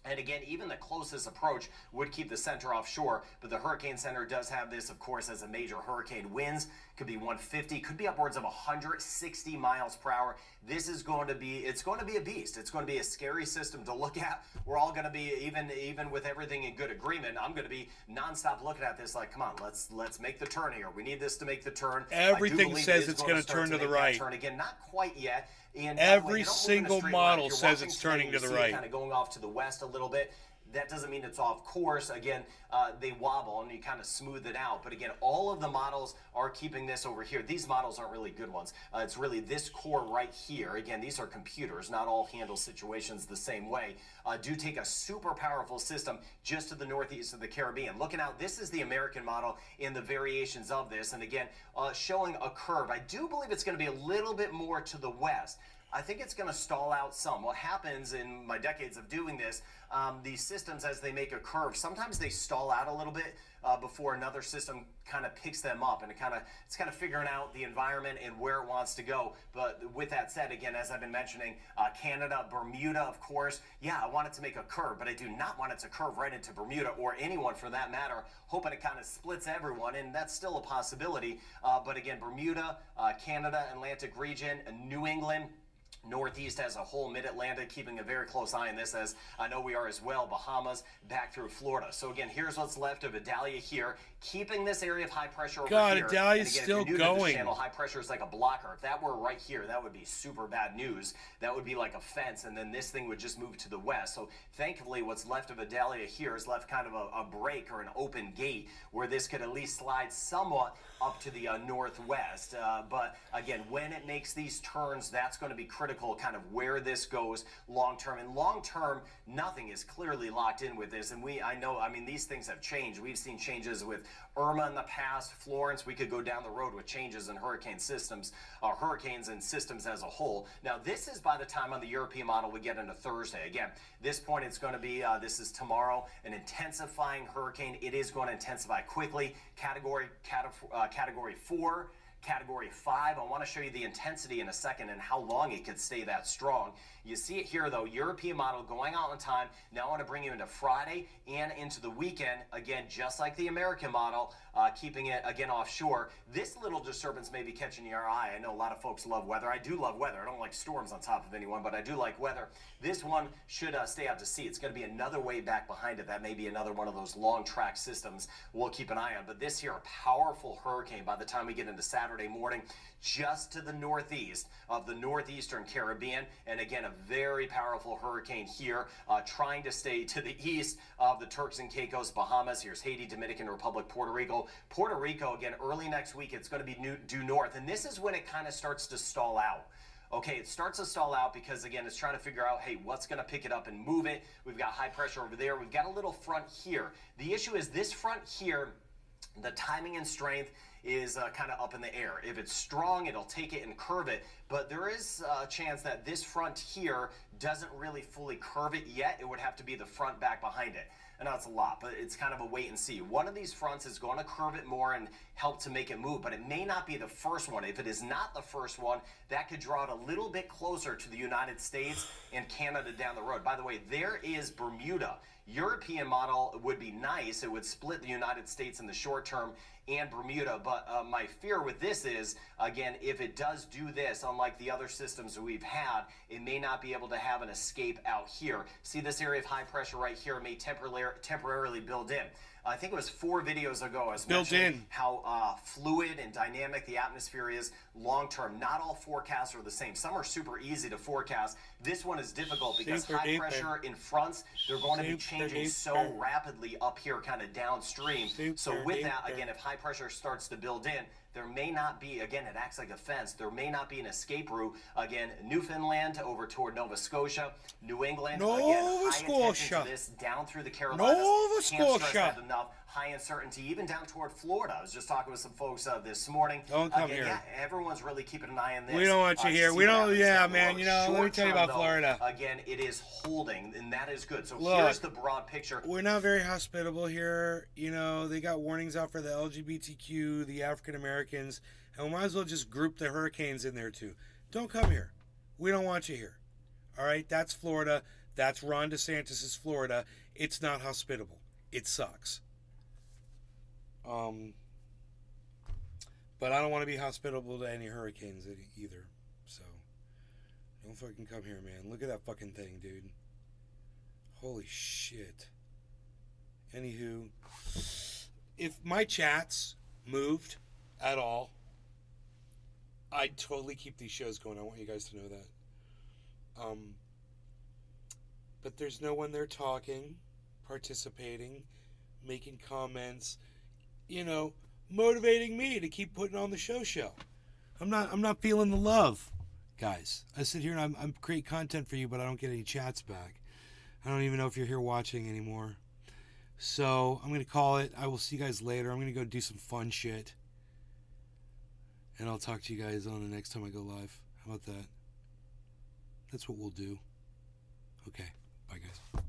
[SPEAKER 12] And again, even the closest approach would keep the center offshore, but the Hurricane Center does have this, of course, as a major hurricane. Winds could be 150, could be upwards of 160 miles per hour. This is going to be, it's going to be a beast. It's going to be a scary system to look at. We're all going to be, even with everything in good agreement, I'm going to be nonstop looking at this like, come on, let's make the turn here. We need this to make the turn.
[SPEAKER 1] Everything says it's going to turn to the right.
[SPEAKER 12] Turn again, not quite yet. And
[SPEAKER 1] every single model says it's turning to the right.
[SPEAKER 12] Kind of going off to the west a little bit. That doesn't mean it's off course. Again, they wobble and you kind of smooth it out. But again, all of the models are keeping this over here. These models aren't really good ones. It's really this core right here. Again, these are computers. Not all handle situations the same way. Do take a super powerful system just to the northeast of the Caribbean. Looking out, this is the American model in the variations of this. And again, showing a curve. I do believe it's going to be a little bit more to the west. I think it's going to stall out some. What happens in my decades of doing this, these systems, as they make a curve, sometimes they stall out a little bit before another system kind of picks them up, and it's kind of figuring out the environment and where it wants to go. But with that said, again, as I've been mentioning, Canada, Bermuda, of course, yeah, I want it to make a curve, but I do not want it to curve right into Bermuda or anyone for that matter, hoping it kind of splits everyone, and that's still a possibility. But again, Bermuda, Canada, Atlantic region, New England, Northeast as a whole, Mid-Atlantic, keeping a very close eye on this, as I know we are as well, Bahamas, back through Florida. So again, here's what's left of Idalia here, keeping this area of high pressure over here.
[SPEAKER 1] God, Idalia's still going.
[SPEAKER 12] Channel, high pressure is like a blocker. If that were right here, that would be super bad news. That would be like a fence, and then this thing would just move to the west. So thankfully, what's left of Idalia here is left kind of a break or an open gate where this could at least slide somewhat up to the northwest. But again, when it makes these turns, that's going to be critical. critical kind of where this goes long term. And long term, nothing is clearly locked in with this. And I mean, these things have changed. We've seen changes with Irma in the past, Florence. We could go down the road with changes in hurricane systems, hurricanes and systems as a whole. Now, this is by the time on the European model we get into Thursday. Again, this point it's going to be, this is tomorrow, an intensifying hurricane. It is going to intensify quickly. Category 4. Category 5. I want to show you the intensity in a second and how long it could stay that strong. You see it here, though, European model going out in time. Now I want to bring you into Friday and into the weekend. Again, just like the American model, keeping it, again, offshore. This little disturbance may be catching your eye. I know a lot of folks love weather. I do love weather. I don't like storms on top of anyone, but I do like weather. This one should stay out to sea. It's going to be another wave back behind it. That may be another one of those long track systems we'll keep an eye on. But this here, a powerful hurricane by the time we get into Saturday morning, just to the northeast of the northeastern Caribbean. And again, a very powerful hurricane here, trying to stay to the east of the Turks and Caicos, Bahamas. Here's Haiti, Dominican Republic, Puerto Rico. Puerto Rico, again, early next week, it's going to be due north. And this is when it kind of starts to stall out. Okay, it starts to stall out because, again, it's trying to figure out, hey, what's going to pick it up and move it? We've got high pressure over there. We've got a little front here. The issue is this front here, the timing and strength is kind of up in the air. If it's strong, it'll take it and curve it, but there is a chance that this front here doesn't really fully curve it yet. It would have to be the front back behind it. I know it's a lot, but it's kind of a wait and see. One of these fronts is going to curve it more and help to make it move, but it may not be the first one. If it is not the first one, that could draw it a little bit closer to the United States and Canada down the road. By the way, there is Bermuda. European model would be nice. It would split the United States in the short term and Bermuda, but my fear with this is, again, if it does do this, unlike the other systems we've had, it may not be able to have an escape out here. See this area of high pressure right here may temporarily build in. I think it was 4 videos ago I was mentioning how fluid and dynamic the atmosphere is long term. Not all forecasts are the same. Some are super easy to forecast. This one is difficult because high pressure in fronts, they're going to be changing so rapidly up here kind of downstream. So with that, again, if high pressure starts to build in, there may not be, again, it acts like a fence, there may not be an escape route. Again, Newfoundland over toward Nova Scotia, New England, again, high attention to this down through the Carolinas. Can't stress that enough. High uncertainty, even down toward Florida. I was just talking with some folks this morning.
[SPEAKER 1] Don't come here.
[SPEAKER 12] Yeah, everyone's really keeping an eye on this.
[SPEAKER 1] We don't want you here. We don't, yeah, man, you know, let me tell you about Florida.
[SPEAKER 12] Again, it is holding, and that is good. So here's the broad picture.
[SPEAKER 1] We're not very hospitable here. You know, they got warnings out for the LGBTQ, the African Americans, and we might as well just group the hurricanes in there too. Don't come here. We don't want you here. All right? That's Florida. That's Ron DeSantis' Florida. It's not hospitable. It sucks. But I don't want to be hospitable to any hurricanes either. So, don't fucking come here, man. Look at that fucking thing, dude. Holy shit. Anywho, if my chats moved at all, I'd totally keep these shows going. I want you guys to know that. But there's no one there talking, participating, making comments, you know, motivating me to keep putting on the show. I'm not feeling the love, guys. I sit here and I'm create content for you, but I don't get any chats back. I don't even know if you're here watching anymore. So I'm going to call it. I will see you guys later. I'm going to go do some fun shit. And I'll talk to you guys on the next time I go live. How about that? That's what we'll do. Okay. Bye, guys.